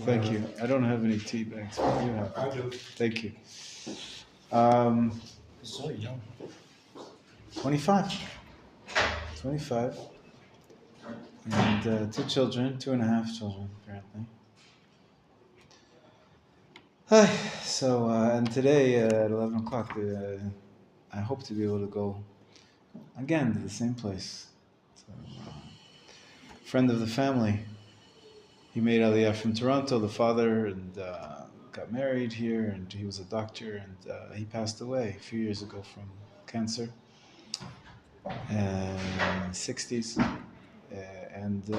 Thank you. I don't have any tea bags, but you have. I do. Thank you. So young. 25. 25. And 2 children, 2.5 children, apparently. Hi. So, and today at 11 o'clock, I hope to be able to go again to the same place. So, friend of the family. He made Aliyah from Toronto, the father, and got married here, and he was a doctor, and he passed away a few years ago from cancer, 60s, and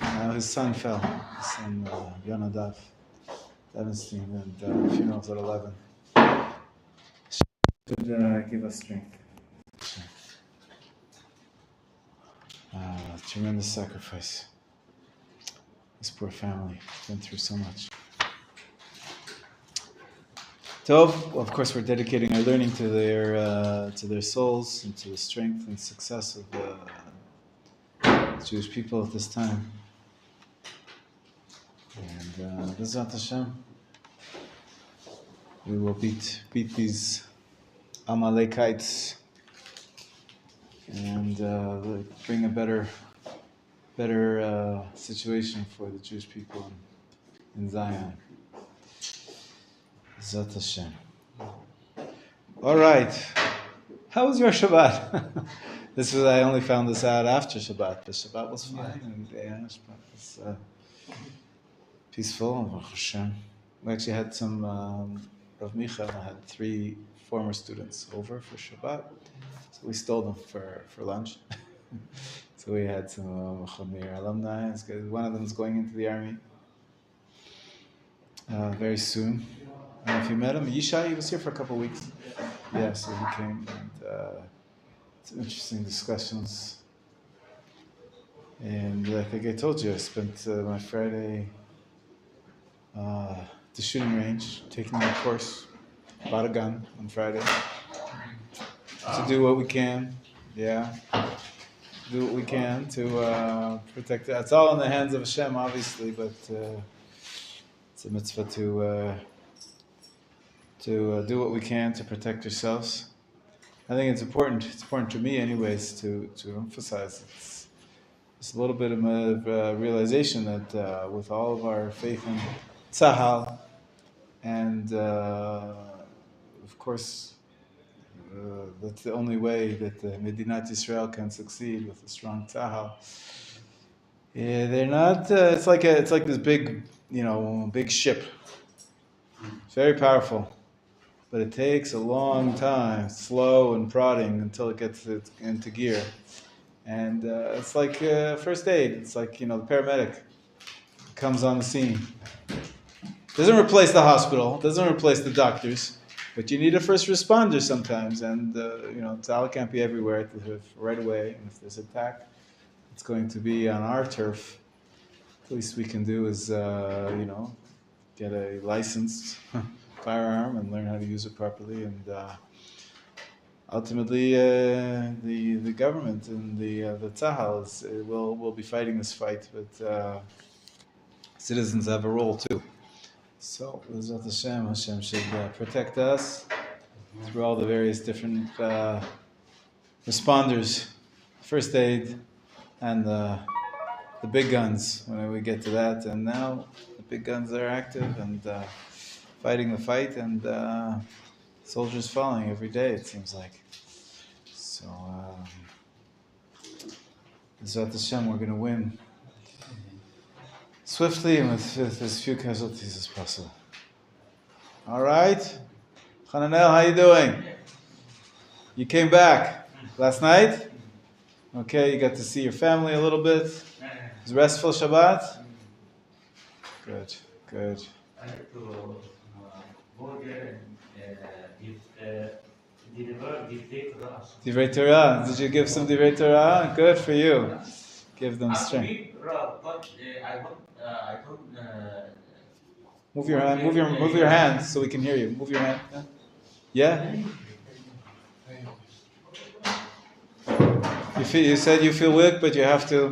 now his son fell, his son Yonadav Evanstein, and funeral's at 11. Should give us strength. Tremendous sacrifice. This poor family went through so much. So, of course, we're dedicating our learning to their souls and to the strength and success of the Jewish people at this time. And B'ezrat Hashem, we will beat these Amalekites and bring a better situation for the Jewish people in Zion. Zat Hashem. All right. How was your Shabbat? I only found this out after Shabbat. The Shabbat was fine, and Shabbat was peaceful. Baruch Hashem. We actually had some. Rav Michael had 3 former students over for Shabbat, so we stole them for lunch. So we had some Machon Meir alumni. One of them is going into the army very soon. I don't know if you met him. Yishai, he was here for a couple of weeks. Yeah, so he came, and some interesting discussions. And I think I told you, I spent my Friday at the shooting range, taking my course, bought a gun on Friday, to do what we can. Yeah. Do what we can to protect it. It's all in the hands of Hashem, obviously, but it's a mitzvah to do what we can to protect ourselves. I think it's important. It's important to me, anyways, to emphasize. It's a little bit of a realization that with all of our faith in Tzahal, and of course, that's the only way that the Medinat Israel can succeed, with a strong Tzahal. Yeah, they're not. It's like this big, big ship. It's very powerful, but it takes a long time, slow and prodding, until it gets into gear. And it's like first aid. It's like the paramedic comes on the scene. Doesn't replace the hospital. Doesn't replace the doctors. But you need a first responder sometimes, and Tzahal can't be everywhere right away. And if there's an attack, it's going to be on our turf. The least we can do is, get a licensed firearm and learn how to use it properly. And ultimately, the government and the Tzahal will be fighting this fight, but citizens have a role too. So, B'ezrat Hashem should protect us through all the various different responders, first aid, and the big guns when we get to that. And now the big guns are active and fighting the fight, and soldiers falling every day, it seems like. So, B'ezrat Hashem, we're going to win swiftly and with as few casualties as possible. All right? Hananel, how you doing? You came back last night? Okay, you got to see your family a little bit. It was restful Shabbat? Good. I had to go there and give Divrei Torah. Did you give some Divrei Torah? Good for you. Give them strength. I don't. Move your hand so we can hear you. Move your hand. Yeah? You said you feel weak, but you have to.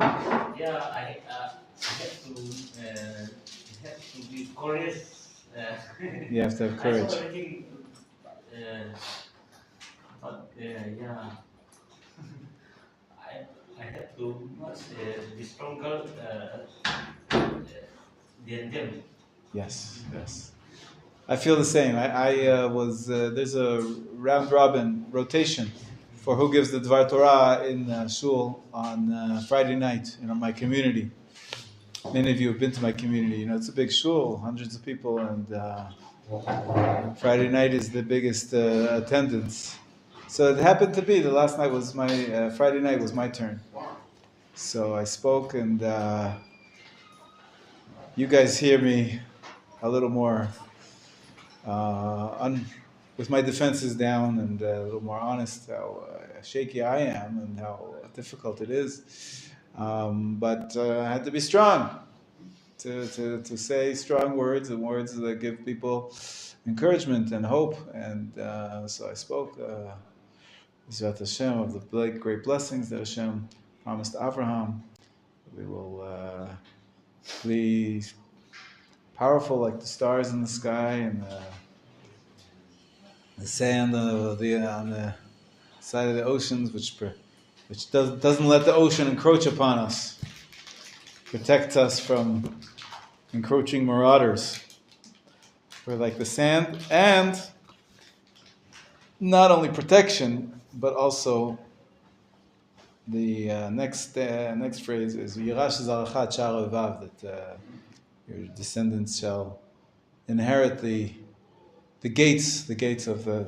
Yeah, I have to courage. You have to have I courage. saw everything, but yeah, I have to much be stronger than them. Yes, yes. I feel the same. I was there's a round robin rotation for who gives the Dvar Torah in shul on Friday night in my community. Many of you have been to my community. You know, it's a big shul, hundreds of people, and Friday night is the biggest attendance. So it happened to be the last night was my Friday night was my turn. So I spoke, and you guys hear me a little more with my defenses down and a little more honest how shaky I am and how difficult it is. But I had to be strong to say strong words and words that give people encouragement and hope. And so I spoke, Yisrat Hashem, of the great blessings that Hashem promised Abraham. We will be powerful like the stars in the sky and the sand on the side of the oceans, which doesn't let the ocean encroach upon us, protects us from encroaching marauders. We're like the sand, and not only protection, but also the next phrase is Yirash Zarachat Sha'ar Ovav, that your descendants shall inherit the gates of the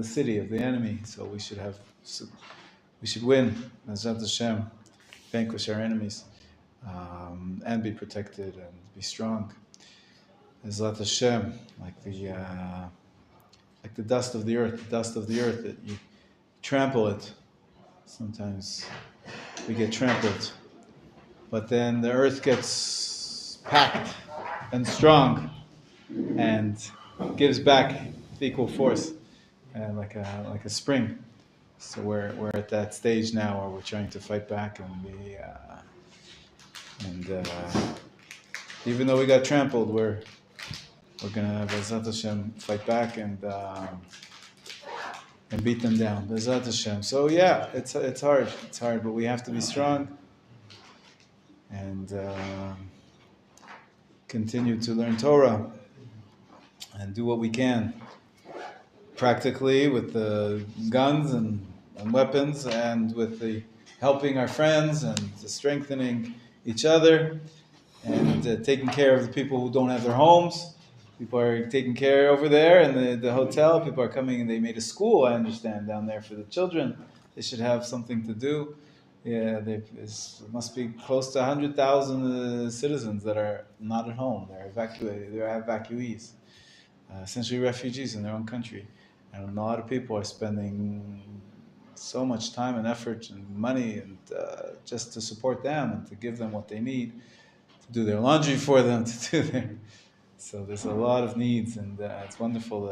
city of the enemy. So we should win, Bezrat Hashem, vanquish our enemies, and be protected and be strong. Bezrat Hashem, like the dust of the earth, that you trample it. Sometimes we get trampled, but then the earth gets packed and strong and gives back with equal force, like a spring. So we're at that stage now where we're trying to fight back and even though we got trampled, we're gonna Bezrat Hashem fight back and beat them down. Bezrat Hashem. So yeah, it's hard, but we have to be strong and continue to learn Torah and do what we can practically with the guns and weapons, and with the helping our friends and the strengthening each other, and taking care of the people who don't have their homes. People are taken care over there in the hotel. People are coming, and they made a school, I understand, down there for the children. They should have something to do. Yeah, there must be close to 100,000 citizens that are not at home. They're evacuated. They're evacuees, essentially refugees in their own country. And a lot of people are spending so much time and effort and money and just to support them and to give them what they need, to do their laundry for them, to do their... So there's a lot of needs, and it's wonderful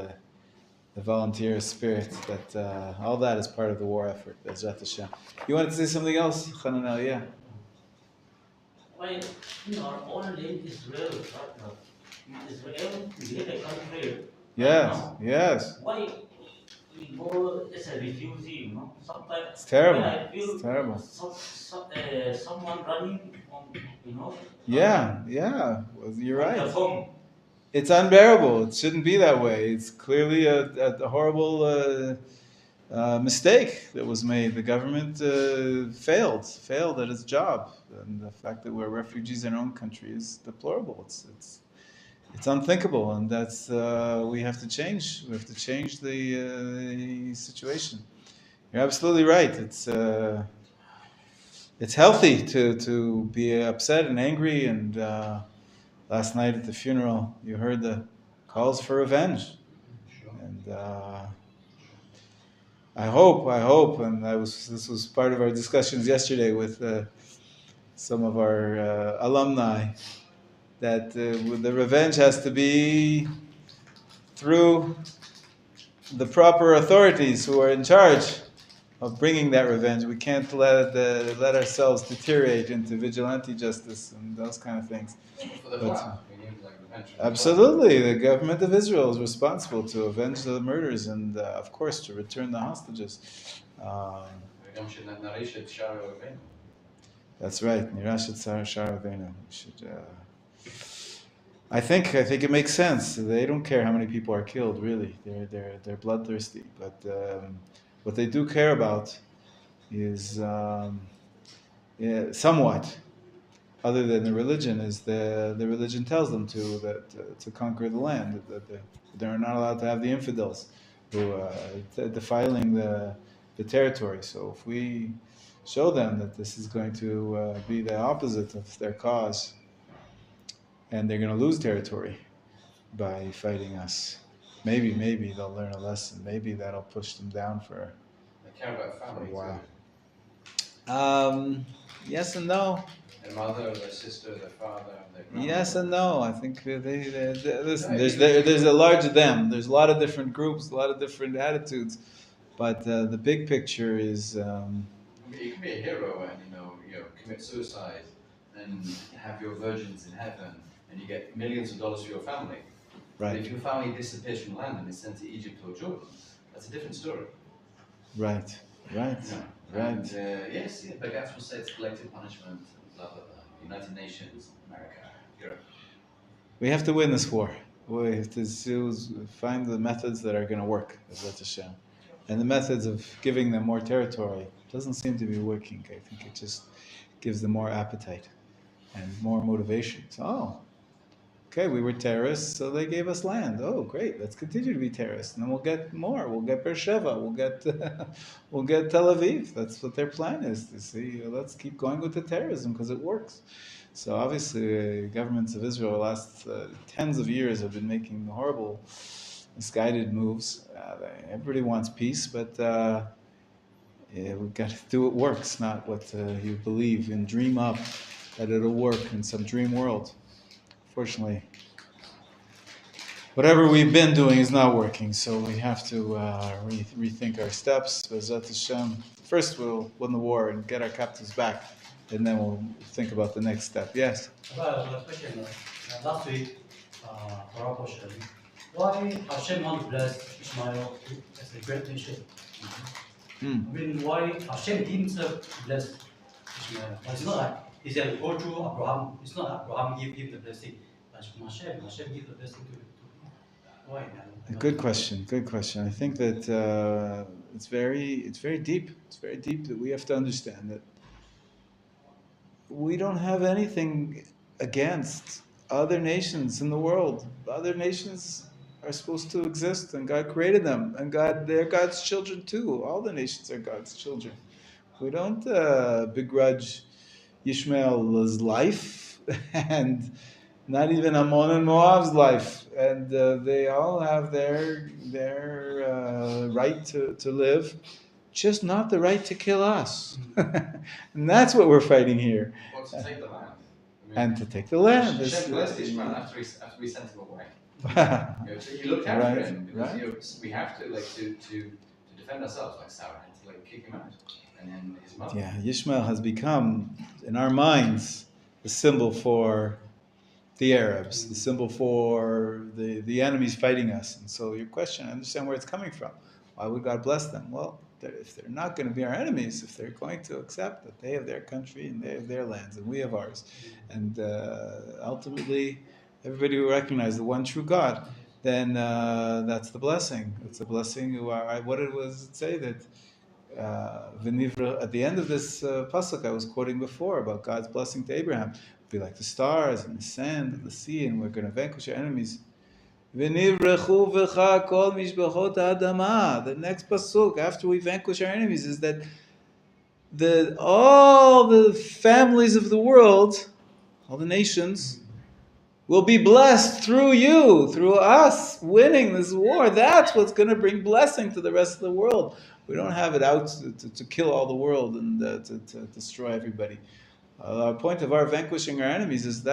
the volunteer spirit, that all that is part of the war effort. Bezrat Hashem. You wanted to say something else, Hananel? Yeah. Why in our own land Israel, Israel is a country. Yes. Why we go as a refugee? Sometimes it's terrible. I feel it's terrible. Someone running on, Yeah. Well, you're right. The home. It's unbearable. It shouldn't be that way. It's clearly a horrible mistake that was made. The government failed at its job, and the fact that we're refugees in our own country is deplorable. It's unthinkable, and that's we have to change. We have to change the situation. You're absolutely right. It's healthy to be upset and angry and. Last night at the funeral, you heard the calls for revenge, and I hope, and this was part of our discussions yesterday with some of our alumni, that the revenge has to be through the proper authorities who are in charge of bringing that revenge. We can't let ourselves deteriorate into vigilante justice and those kind of things. For the Torah, we need like Absolutely, the government of Israel is responsible to avenge the murders and, of course, to return the hostages. That's right. I think it makes sense. They don't care how many people are killed. Really, they're bloodthirsty. But what they do care about is yeah, somewhat, other than the religion, is the religion tells them to conquer the land. That they're not allowed to have the infidels who defiling the territory. So if we show them that this is going to be the opposite of their cause, and they're going to lose territory by fighting us, maybe they'll learn a lesson. Maybe that'll push them down for a while. Yes and no. Their mother, their sister, their father, their grandmother. Yes and no. I think they listen. There's a large them. There's a lot of different groups, a lot of different attitudes, but the big picture is. You can be a hero and commit suicide and have your virgins in heaven, and you get millions of dollars for your family. Right. But if your family disappears from land and is sent to Egypt or Jordan, that's a different story. Right. Right. Right. And, yes, Bagash will say it's collective punishment. Blah blah blah. United Nations, America, Europe. We have to win this war. We have to find the methods that are going to work, Bezrat Hashem. And the methods of giving them more territory doesn't seem to be working. I think it just gives them more appetite and more motivation. So, okay, we were terrorists, so they gave us land. Oh, great! Let's continue to be terrorists, and then we'll get more. We'll get Beersheba. We'll get Tel Aviv. That's what their plan is. To see, let's keep going with the terrorism because it works. So obviously, governments of Israel the last tens of years have been making horrible, misguided moves. Everybody wants peace, but we've got to do what works, not what you believe and dream up that it'll work in some dream world. Fortunately, whatever we've been doing is not working, so we have to rethink our steps. Bezrat Hashem. First, we'll win the war and get our captives back, and then we'll think about the next step. Yes? Well, a question. Last week, for our question, why Hashem want to bless Ishmael as a great nation? I mean, why Hashem himself bless Ishmael? It's not like he said, go through Abraham. It's not Abraham give the blessing. Hashem give the blessing to why? Good question. Good question. I think that it's very deep. It's very deep that we have to understand that we don't have anything against other nations in the world. Other nations are supposed to exist, and God created them, and they're God's children too. All the nations are God's children. We don't begrudge Ishmael's life, and not even Ammon and Moab's life, and they all have their right to live, just not the right to kill us. And that's what we're fighting here. Well, to take the land. And to take the land. Hashem blessed Ishmael after we sent him away. He looked after him because we have to defend ourselves. Like Sarah had to kick him out, and then his mother. Yeah, Ishmael has become in our minds the symbol for the Arabs, the symbol for the enemies fighting us. And so your question, I understand where it's coming from. Why would God bless them? Well, if they're not going to be our enemies, if they're going to accept that they have their country and they have their lands and we have ours, and ultimately everybody will recognize the one true God, then that's the blessing. It's a blessing. What it was say that at the end of this pasuk I was quoting before about God's blessing to Abraham, be like the stars and the sand and the sea, and we're going to vanquish our enemies. The next pasuk after we vanquish our enemies is that all the families of the world, all the nations, will be blessed through you, through us winning this war. That's what's going to bring blessing to the rest of the world. We don't have it out to kill all the world and to destroy everybody. Our point of our vanquishing our enemies is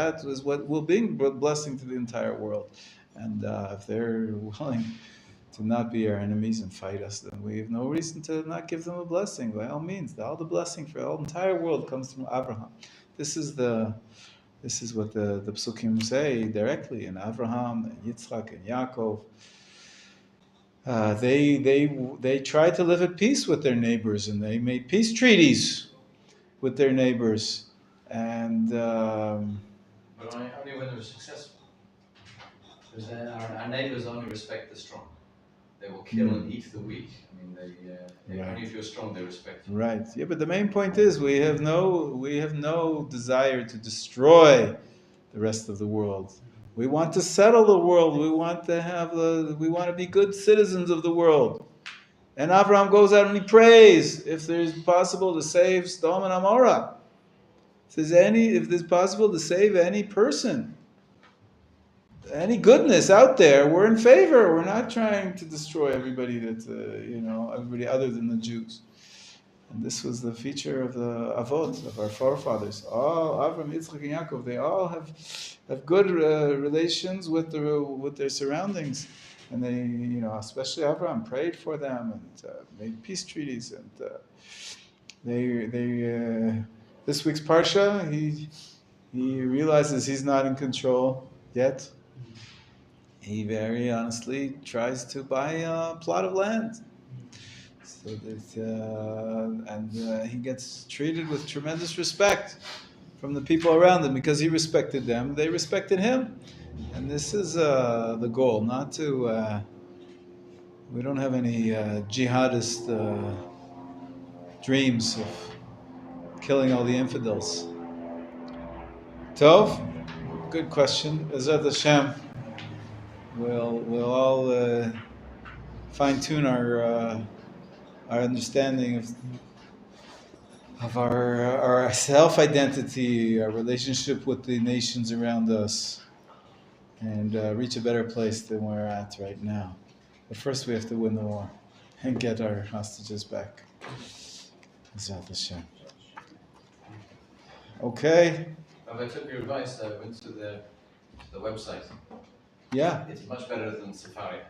what will bring blessing to the entire world. And if they're willing to not be our enemies and fight us, then we have no reason to not give them a blessing. By all means, all the blessing for the entire world comes from Abraham. This is the This is what the Psukim say directly. And Avraham and Yitzchak and Yaakov, they tried to live at peace with their neighbors, and they made peace treaties with their neighbors. And but only when they were successful. Because our neighbors only respect the strong. They will kill and eat the weak. I mean, only if you're strong, they respect you. Right. Yeah, but the main point is we have no desire to destroy the rest of the world. We want to settle the world. We want to be good citizens of the world. And Abraham goes out and he prays if there's possible to save Sodom and Amorah. If there's possible to save any person, any goodness out there, we're in favor. We're not trying to destroy everybody everybody other than the Jews. And this was the feature of the Avot, of our forefathers. All Avram, Yitzchak, and Yaakov, they all have good relations with their surroundings, and they, especially Avram, prayed for them and made peace treaties. And this week's parsha, he realizes he's not in control yet. He very honestly tries to buy a plot of land. So that, he gets treated with tremendous respect from the people around him because he respected them. They respected him. And this is the goal, not to... we don't have any jihadist dreams of killing all the infidels. Tov, good question. Ezrat Hashem. We'll all fine-tune our understanding of our self-identity, our relationship with the nations around us, and reach a better place than we're at right now. But first we have to win the war and get our hostages back. Ezrat Hashem. Okay. I took your advice. I went to the website. Yeah. It's much better than Safari.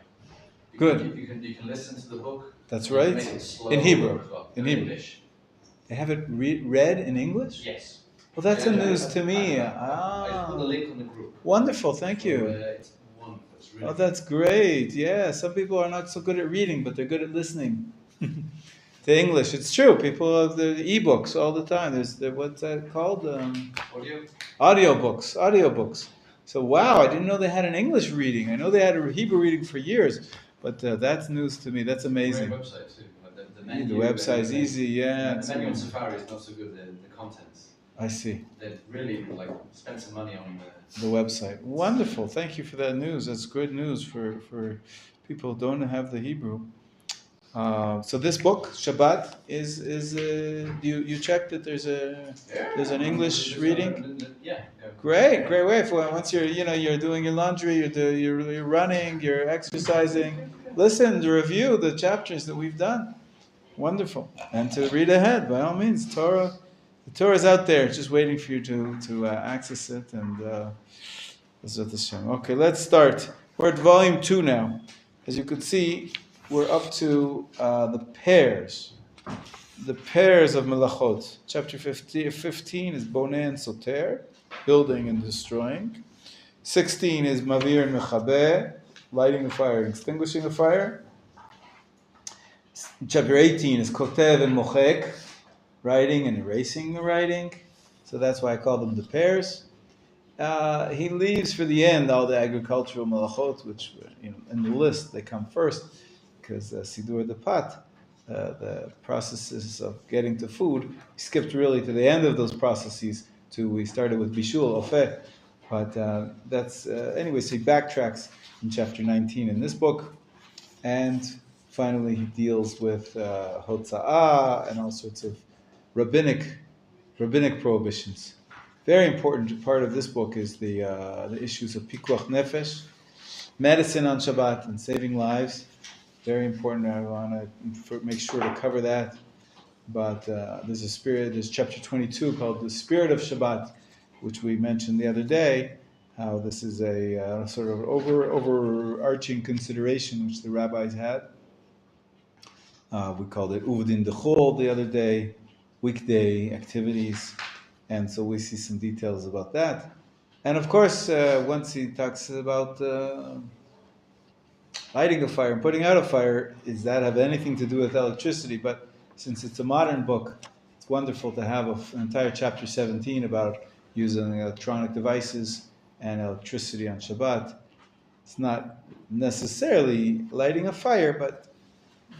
Good. You can listen to the book. That's right. Make it slow in Hebrew. as well. In Hebrew. English. They have it read in English? Yes. Well, that's a news to me. I put the link on the group. Wonderful, thank you. It's wonderful. It's really That's great. Yeah, some people are not so good at reading, but they're good at listening to English. It's true. People have the e-books all the time. There's what's that called? Audio? Audiobooks. So wow, I didn't know they had an English reading. I know they had a Hebrew reading for years, but that's news to me. That's amazing. Great website too. The website's easy, yeah. The menu on Safari is not so good. The contents. I see. They really spend some money on the website. Wonderful. Thank you for that news. That's good news for people who don't have the Hebrew. So this book, Shabbat, is you checked that there's an English reading? Yeah. Great way for once you're doing your laundry, you're running, you're exercising. Listen to review the chapters that we've done. Wonderful. And to read ahead, by all means. The Torah is out there, just waiting for you to access it. And okay, let's start. We're at volume 2 now. As you can see, we're up to the pairs of Melachot. Chapter 15 is Boneh and Soter, building and destroying. 16 is Mavir and Mechabeh, lighting a fire, extinguishing a fire. Chapter 18 is Kotev and Mochek, writing and erasing the writing. So that's why I call them the pairs. He leaves for the end all the agricultural Melachot, which in the list they come first, because Sidur the Pat, the processes of getting to food, he skipped really to the end of those processes. We started with Bishul, Ofeh, but that's anyway. So he backtracks in chapter 19 in this book, and finally he deals with Hotza'ah and all sorts of rabbinic prohibitions. Very important part of this book is the issues of Pikuach Nefesh, medicine on Shabbat, and saving lives. Very important. I want to make sure to cover that. But there's chapter 22 called the Spirit of Shabbat, which we mentioned the other day, how this is a sort of overarching consideration which the rabbis had. We called it Uvdin Dechol the other day, weekday activities. And so we see some details about that. And of course, once he talks about lighting a fire and putting out a fire, does that have anything to do with electricity? But since it's a modern book, it's wonderful to have an entire chapter 17 about using electronic devices and electricity on Shabbat. It's not necessarily lighting a fire, but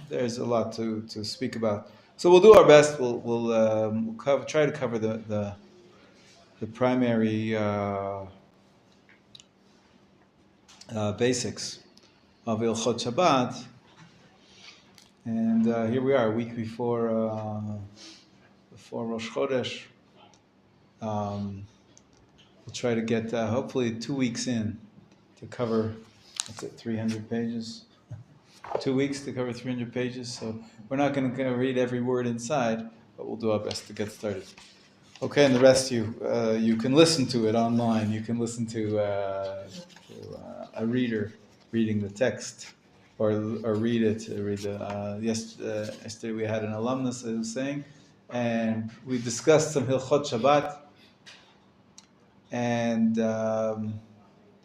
there's a lot to speak about. So we'll do our best. We'll try to cover the primary basics of Ilchot Shabbat. And here we are, a week before Rosh Chodesh. We'll try to get hopefully 2 weeks in to cover, 300 pages? 2 weeks to cover 300 pages. So we're not going to read every word inside, but we'll do our best to get started. Okay, and the rest you can listen to it online. You can listen to a reader reading the text, or read it. Yesterday we had an alumnus that was saying, and we discussed some Hilchot Shabbat, and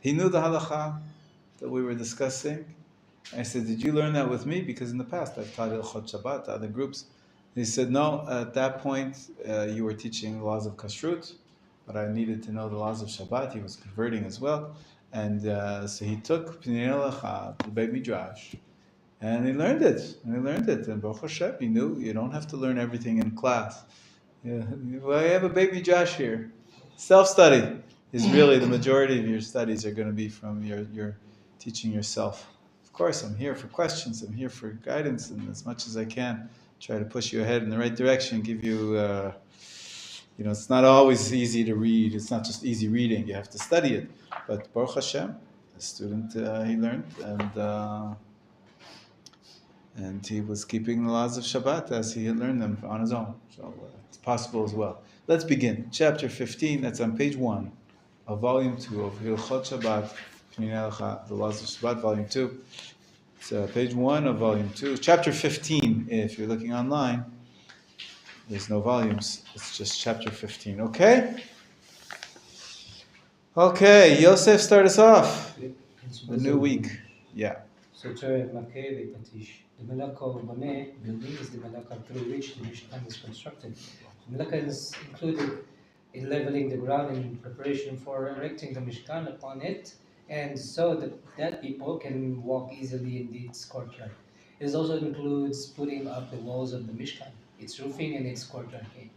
he knew the halacha that we were discussing. I said, "Did you learn that with me? Because in the past I've taught Hilchot Shabbat to other groups." He said, "No, at that point you were teaching the laws of kashrut, but I needed to know the laws of Shabbat." He was converting as well. And so he took Pnei Halacha, the Beit Midrash, and he learned it. And Baruch Hashem, he knew you don't have to learn everything in class. Yeah, well, I have a Beit Midrash here. Self-study is really the majority of your studies are going to be from your teaching yourself. Of course, I'm here for questions. I'm here for guidance, and as much as I can, try to push you ahead in the right direction, give you, it's not always easy to read. It's not just easy reading. You have to study it. But Baruch Hashem, the student, he learned, and he was keeping the laws of Shabbat as he had learned them on his own. So it's possible as well. Let's begin. Chapter 15, that's on page 1 of volume 2 of Hilchot Shabbat, the laws of Shabbat, volume 2. It's page 1 of volume 2. Chapter 15, if you're looking online, there's no volumes. It's just chapter 15. Okay? Okay, Yosef, start us off. The new week. Yeah. So building is the Menachem through which the Mishkan is constructed. The Menachem is included in leveling the ground in preparation for erecting the Mishkan upon it, and so that people can walk easily in its courtyard. It also includes putting up the walls of the Mishkan, its roofing, and its courtyard gate.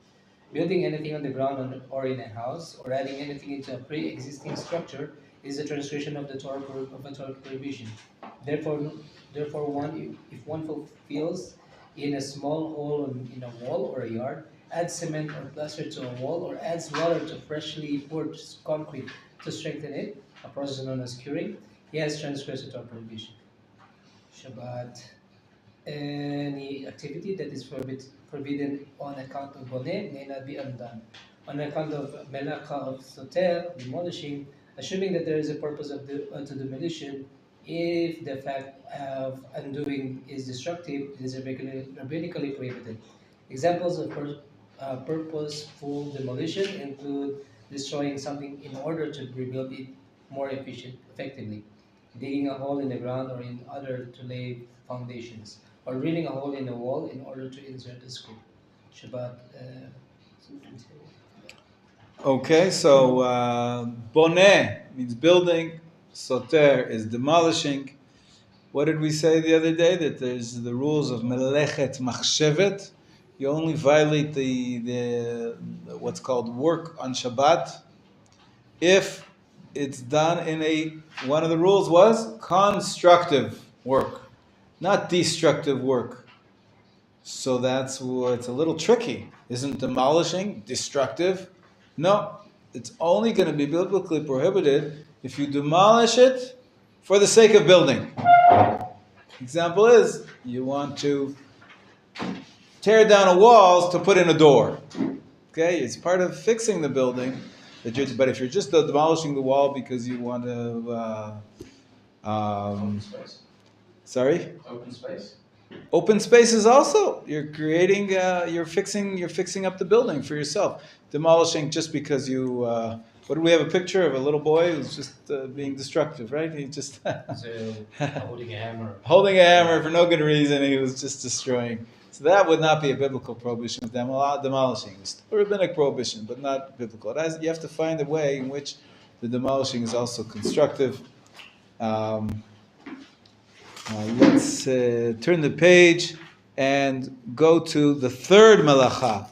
Building anything on the ground or in a house, or adding anything into a pre-existing structure is a transgression of the Torah prohibition. Therefore, if one fulfills in a small hole in a wall or a yard, adds cement or plaster to a wall, or adds water to freshly poured concrete to strengthen it, a process known as curing, he has transgressed the Torah prohibition. Shabbat. Any activity that is forbidden on account of boneh may not be undone. On account of melacha of soter, demolishing, assuming that there is a purpose to demolition, if the fact of undoing is destructive, it is rabbinically prohibited. Examples of purposeful demolition include destroying something in order to rebuild it more effectively, digging a hole in the ground or in order to lay foundations, or drilling a hole in the wall in order to insert a screw. Shabbat. Okay, so boneh means building, soter is demolishing. What did we say the other day? That there's the rules of melechet machshevet. You only violate the what's called work on Shabbat if it's done in one of the rules was constructive work, not destructive work. So that's what's a little tricky. Isn't demolishing destructive? No, it's only going to be biblically prohibited if you demolish it for the sake of building. Example is, you want to tear down a wall to put in a door. Okay, it's part of fixing the building. But if you're just demolishing the wall because you want to... Open space. Sorry? Open space. Open space is also, you're creating, you're fixing up the building for yourself. Demolishing just because you What did we have a picture of? A little boy who's just being destructive, right? He just Holding a hammer. holding a hammer for no good reason. He was just destroying. So that would not be a biblical prohibition of demolishing. It's a rabbinic prohibition, but not biblical. You have to find a way in which the demolishing is also constructive. Let's turn the page and go to the third melacha.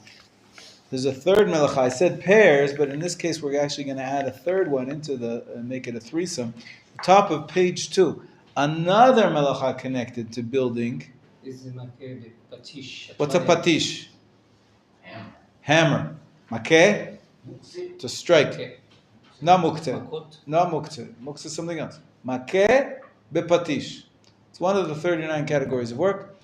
There's a third melacha. I said pairs, but in this case we're actually going to add a third one into make it a threesome. Top of page 2. Another melacha connected to building. What's a patish? Hammer. Makeh? To strike. Not mukte. Not mukte. Mukte is something else. Makeh bepatish. It's one of the 39 categories of work.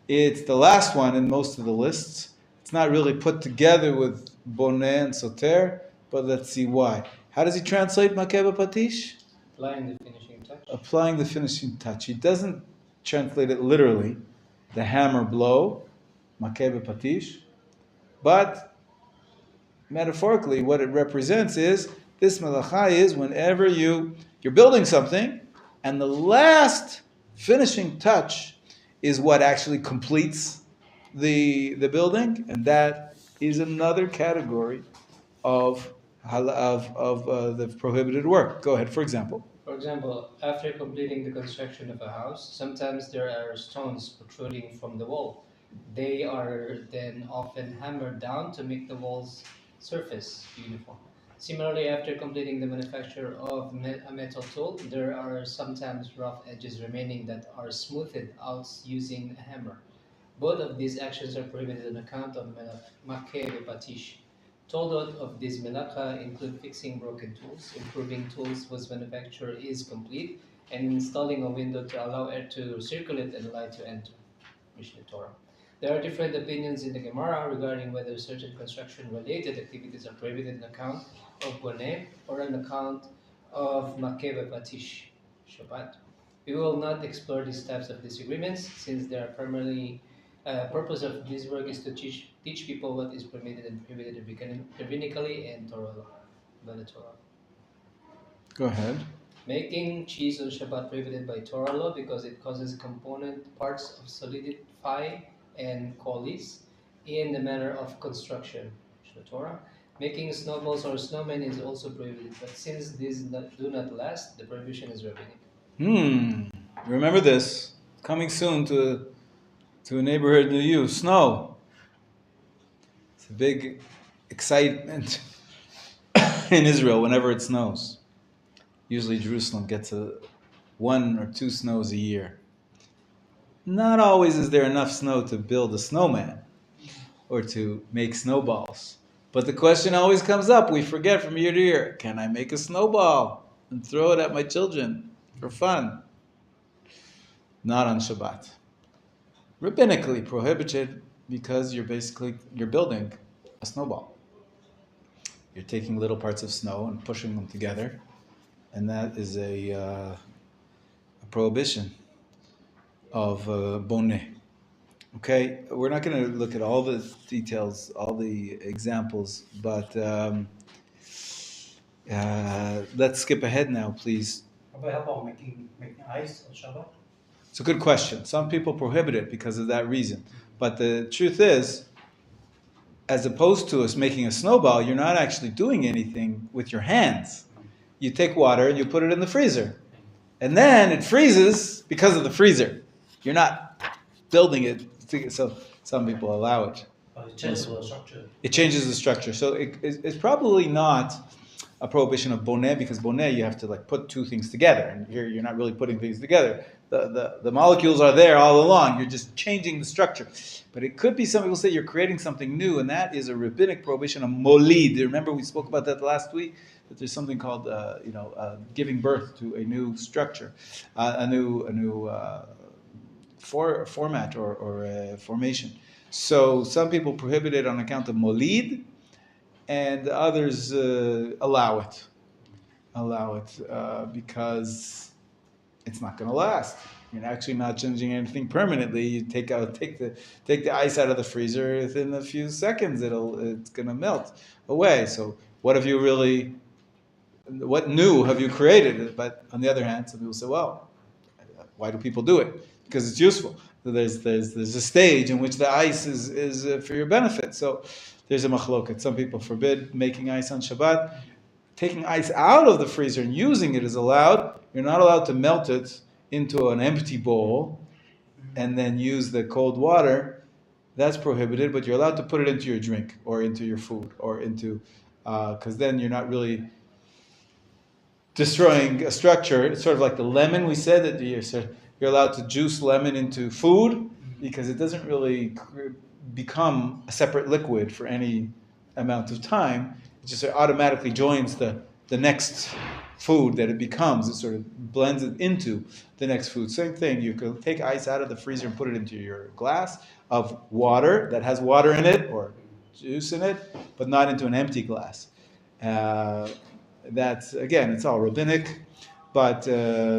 It's the last one in most of the lists. It's not really put together with boneh and soter, but let's see why. How does he translate makeh bepatish? Applying the finishing touch. Applying the finishing touch. He doesn't translate it literally, the hammer blow, makeh bepatish, but metaphorically what it represents is this melacha is whenever you're building something and the last finishing touch is what actually completes the building, and that is another category of the prohibited work. Go ahead, for example. For example, after completing the construction of a house, sometimes there are stones protruding from the wall. They are then often hammered down to make the wall's surface uniform. Similarly, after completing the manufacture of a metal tool, there are sometimes rough edges remaining that are smoothed out using a hammer. Both of these actions are prohibited on account of makeh bepatish. Toldot of this melacha include fixing broken tools, improving tools whose manufacture is complete, and installing a window to allow air to circulate and light to enter. Mishnah Torah. There are different opinions in the Gemara regarding whether certain construction-related activities are prohibited on account of boneh or on account of makeh bepatish, Shabbat. We will not explore these types of disagreements since they are primarily purpose of this work is to teach people what is permitted and prohibited rabbinically and Torah by the Torah. Go ahead. Making cheese on Shabbat prohibited by Torah law because it causes component parts of solidify and coalesce in the manner of construction. Torah. Making snowballs or snowmen is also prohibited, but since these do not last, the prohibition is rabbinic. Remember this. Coming soon to a neighborhood near you. Snow. It's a big excitement in Israel whenever it snows. Usually Jerusalem gets 1 or 2 snows a year. Not always is there enough snow to build a snowman or to make snowballs. But the question always comes up, we forget from year to year, can I make a snowball and throw it at my children for fun? Not on Shabbat. Rabbinically prohibited because you're building a snowball. You're taking little parts of snow and pushing them together, and that is a prohibition of boneh. Okay, we're not going to look at all the details, all the examples, but let's skip ahead now, please. Rabbi, how about making ice on Shabbat? It's a good question. Some people prohibit it because of that reason. But the truth is, as opposed to us making a snowball, you're not actually doing anything with your hands. You take water and you put it in the freezer. And then it freezes because of the freezer. You're not building it. So some people allow it. But it changes the structure. It changes the structure. So it's probably not a prohibition of boneh, because boneh you have to put 2 things together. And here you're not really putting things together. The molecules are there all along. You're just changing the structure. But it could be, some people say you're creating something new, and that is a rabbinic prohibition of molid. Remember we spoke about that last week? That there's something called giving birth to a new structure, a new format or formation. So some people prohibit it on account of molid, and others allow it because it's not going to last. You're actually not changing anything permanently. You take the ice out of the freezer, within a few seconds it's going to melt away. So what have you really what new have you created? But on the other hand, some people say, well, why do people do it? Because it's useful. So there's a stage in which the ice is for your benefit. So there's a machloket. Some people forbid making ice on Shabbat. Taking ice out of the freezer and using it is allowed. You're not allowed to melt it into an empty bowl and then use the cold water. That's prohibited, but you're allowed to put it into your drink or into your food or into, because then you're not really destroying a structure. It's sort of like the lemon we said that you're allowed to juice lemon into food because it doesn't really become a separate liquid for any amount of time. It just automatically joins the next food that it becomes. It sort of blends it into the next food. Same thing, you could take ice out of the freezer and put it into your glass of water that has water in it or juice in it, but not into an empty glass. That's, again, it's all rabbinic, but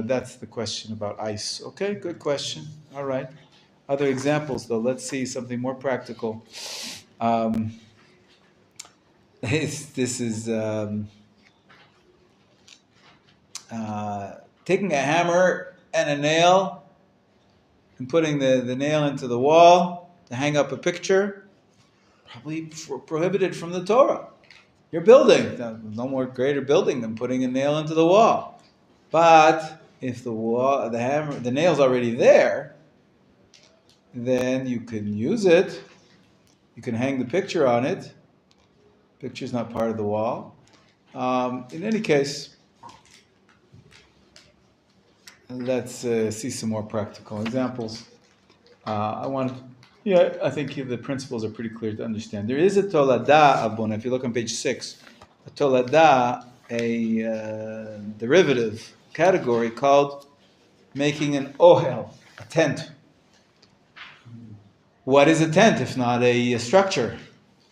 that's the question about ice. Okay, good question. All right. Other examples, though. Let's see something more practical. This is taking a hammer and a nail and putting the nail into the wall to hang up a picture. Probably prohibited from the Torah. You're building. No more greater building than putting a nail into the wall. But if the nail's already there, then you can use it. You can hang the picture on it. Picture's not part of the wall. In any case, let's see some more practical examples. I think the principles are pretty clear to understand. There is a tolada abuna. If you look on page 6, a tolada, a derivative category called making an ohel, a tent. What is a tent if not a structure?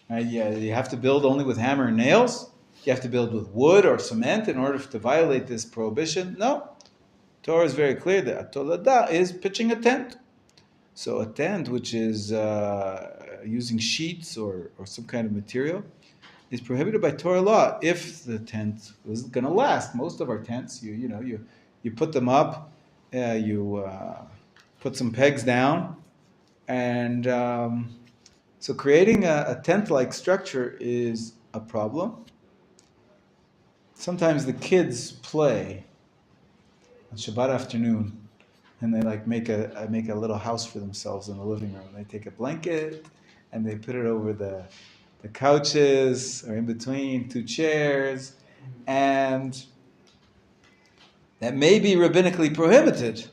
Right? Yeah, you have to build only with hammer and nails. You have to build with wood or cement in order to violate this prohibition. No, Torah is very clear that a tolada is pitching a tent. So a tent, which is using sheets or some kind of material, is prohibited by Torah law if the tent is going to last. Most of our tents, you put them up, you put some pegs down, and so creating a tent-like structure is a problem. Sometimes the kids play on Shabbat afternoon, and they make a little house for themselves in the living room. They take a blanket and they put it over the couches or in between two chairs, and that may be rabbinically prohibited.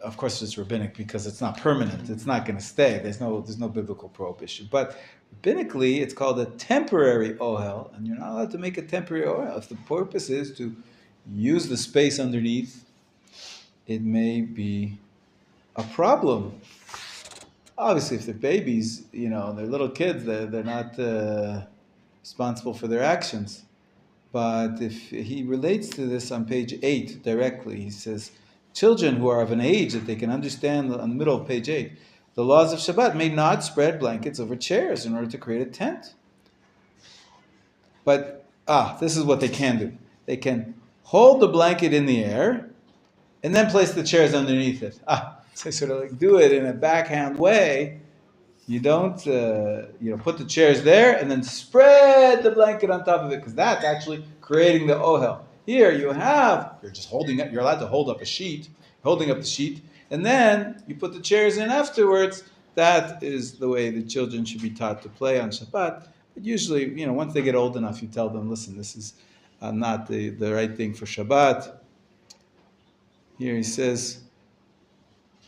Of course, it's rabbinic because it's not permanent. It's not going to stay. There's no biblical prohibition. But rabbinically, it's called a temporary ohel, and you're not allowed to make a temporary ohel if the purpose is to use the space underneath. It may be a problem. Obviously, if they're babies, they're little kids, they're not responsible for their actions. But if he relates to this on page 8 directly, he says, children who are of an age that they can understand on the middle of page 8, the laws of Shabbat may not spread blankets over chairs in order to create a tent. But, this is what they can do. They can hold the blanket in the air and then place the chairs underneath it. So sort of do it in a backhand way. You don't, put the chairs there and then spread the blanket on top of it, because that's actually creating the ohel. Here you're just holding it. You're allowed to hold up a sheet, holding up the sheet, and then you put the chairs in afterwards. That is the way the children should be taught to play on Shabbat. But usually, once they get old enough, you tell them, listen, this is not the right thing for Shabbat. Here he says,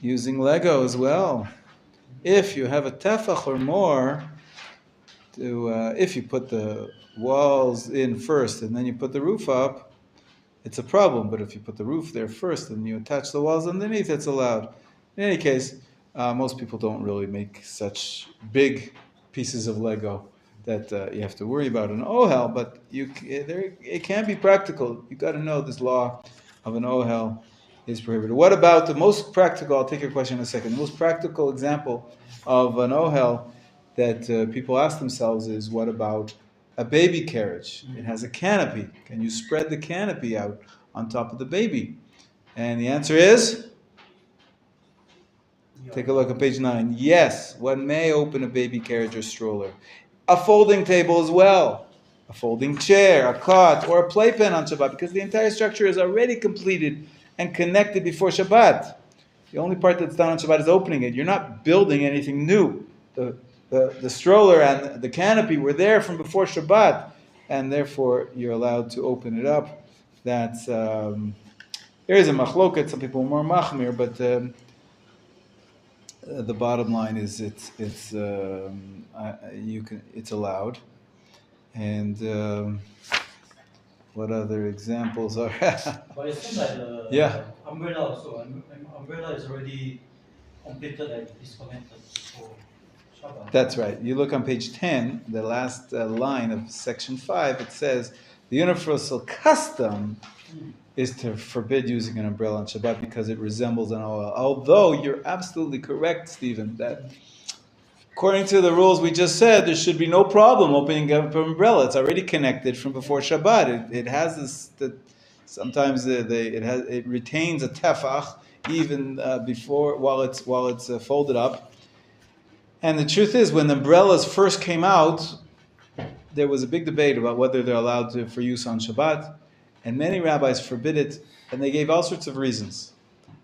using Lego as well. If you have a tefach or more, if you put the walls in first and then you put the roof up, it's a problem. But if you put the roof there first and you attach the walls underneath, it's allowed. In any case, most people don't really make such big pieces of Lego that you have to worry about an ohel, but it can be practical. You've got to know this law of an ohel is prohibited. What about the most practical, I'll take your question in a second, the most practical example of an ohel that people ask themselves is, what about a baby carriage. It has a canopy. Can you spread the canopy out on top of the baby? And the answer is, take a look at page 9. Yes, one may open a baby carriage or stroller. A folding table as well. A folding chair, a cot, or a playpen on Shabbat, because the entire structure is already completed and connected before Shabbat. The only part that's done on Shabbat is opening it. You're not building anything new. The stroller and the canopy were there from before Shabbat, and therefore you're allowed to open it up. That's there is a machloket. Some people are more machmir, but the bottom line is it's allowed. And what other examples are? But it seems like Yeah. umbrella, so umbrella is already completed and disconnected for Shabbat. That's right. You look on page 10, the last line of section 5, it says, the universal custom is to forbid using an umbrella on Shabbat because it resembles an oil. Although you're absolutely correct, Stephen, that according to the rules we just said, there should be no problem opening up an umbrella. It's already connected from before Shabbat. It has this. Sometimes it retains a tefach even before while it's folded up. And the truth is, when the umbrellas first came out, there was a big debate about whether they're allowed for use on Shabbat, and many rabbis forbid it, and they gave all sorts of reasons.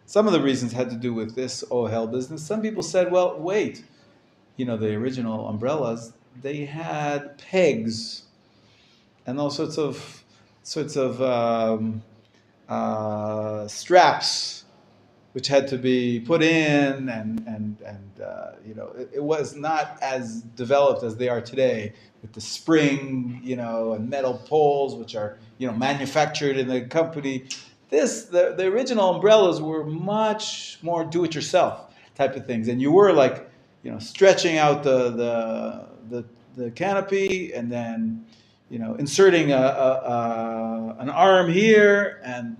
Some of the reasons had to do with this ohel business. Some people said, well, wait. The original umbrellas, they had pegs and all sorts of straps which had to be put in, and it was not as developed as they are today with the spring, and metal poles which are manufactured in the company. The original umbrellas were much more do-it-yourself type of things, and you were like stretching out the canopy and then inserting an arm here and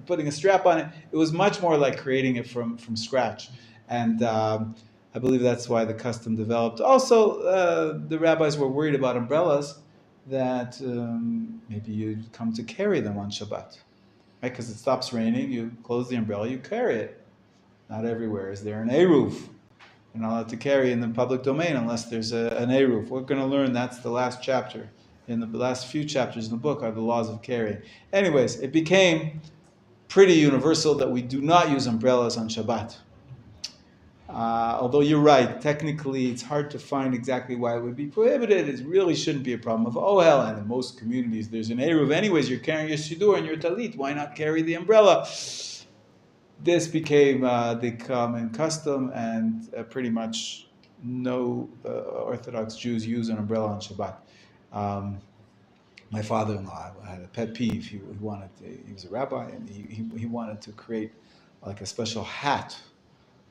putting a strap on it. It was much more like creating it from scratch, and I believe that's why the custom developed. Also, the rabbis were worried about umbrellas that maybe you'd come to carry them on Shabbat, right? Because it stops raining, you close the umbrella, you carry it. Not everywhere is there an eruv. You're not allowed to carry in the public domain unless there's an eruv. We're going to learn that's the last chapter. In the last few chapters in the book are the laws of carrying. Anyways, it became pretty universal that we do not use umbrellas on Shabbat. Although you're right, technically it's hard to find exactly why it would be prohibited. It really shouldn't be a problem of ohel, and in most communities there's an eruv. Anyways, you're carrying your siddur and your talit. Why not carry the umbrella? This became the common custom, and pretty much no Orthodox Jews use an umbrella on Shabbat. My father-in-law had a pet peeve. He was a rabbi, and he wanted to create like a special hat,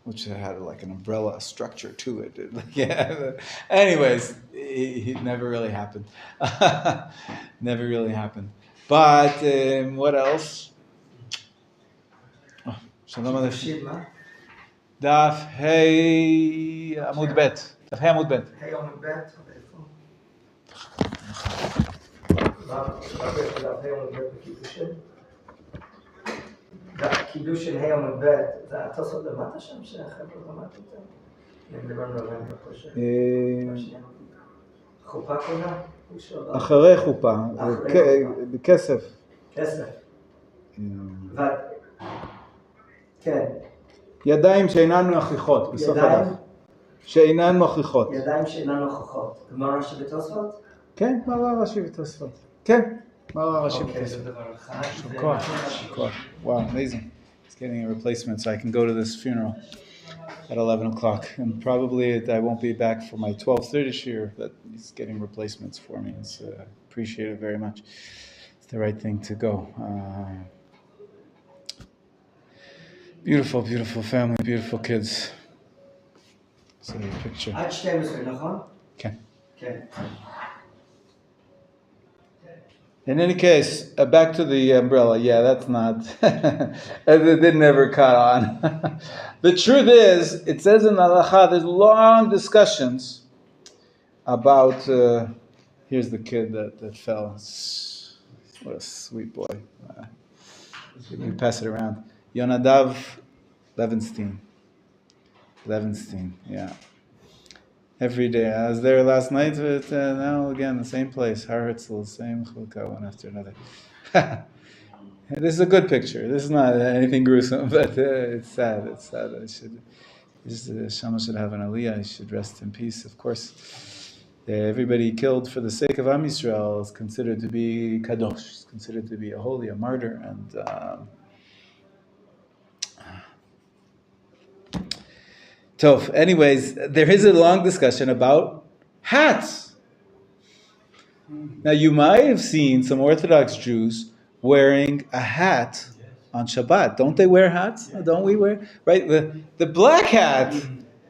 which had like an umbrella structure to it. Yeah. Anyways, it never really happened. Never really happened. But what else? שלום עליכם. דף ה' עמוד ב'. דף ה' עמוד ב'. ה' עמוד ב'. קידושין ה' עמוד ב'. זה התוספות למטה שם שהחבר'ה למטה אותם? הם דיברנו על רמב"ם פה חופה קונה? אחרי חופה. בכסף. כסף. כן. ידיים שאינן נוכחות, בסוף הדף. שאינן נוכחות. ידיים שאינן נוכחות. גמרא רש"י בתוספות? כן, גמרא רש"י בתוספות. כן, גמרא רש"י בתוספות. שכוח. Wow, amazing. He's getting a replacement so I can go to this funeral at 11 o'clock. And probably I won't be back for my 12:30 shir, but he's getting replacements for me. It's appreciate it very much. It's the right thing to go. Beautiful, beautiful family, beautiful kids. So a picture. עד 12, נכון? Okay. כן. In any case, back to the umbrella. Yeah, that's not. It didn't ever caught on. The truth is, it says in Halacha, there's long discussions about. Here's the kid that fell. What a sweet boy. You pass it around. Yonadav Levenstein, yeah. Every day. I was there last night, but now again, the same place. Har Herzl, same chukah, one after another. This is a good picture. This is not anything gruesome, but it's sad. It's sad. Shama should have an aliyah. He should rest in peace. Of course, everybody killed for the sake of Am Yisrael is considered to be kadosh. Is considered to be a holy, a martyr, and Tov. Anyways, there is a long discussion about hats. Now, you might have seen some Orthodox Jews wearing a hat on Shabbat. Don't they wear hats? Don't we wear? Right? The black hat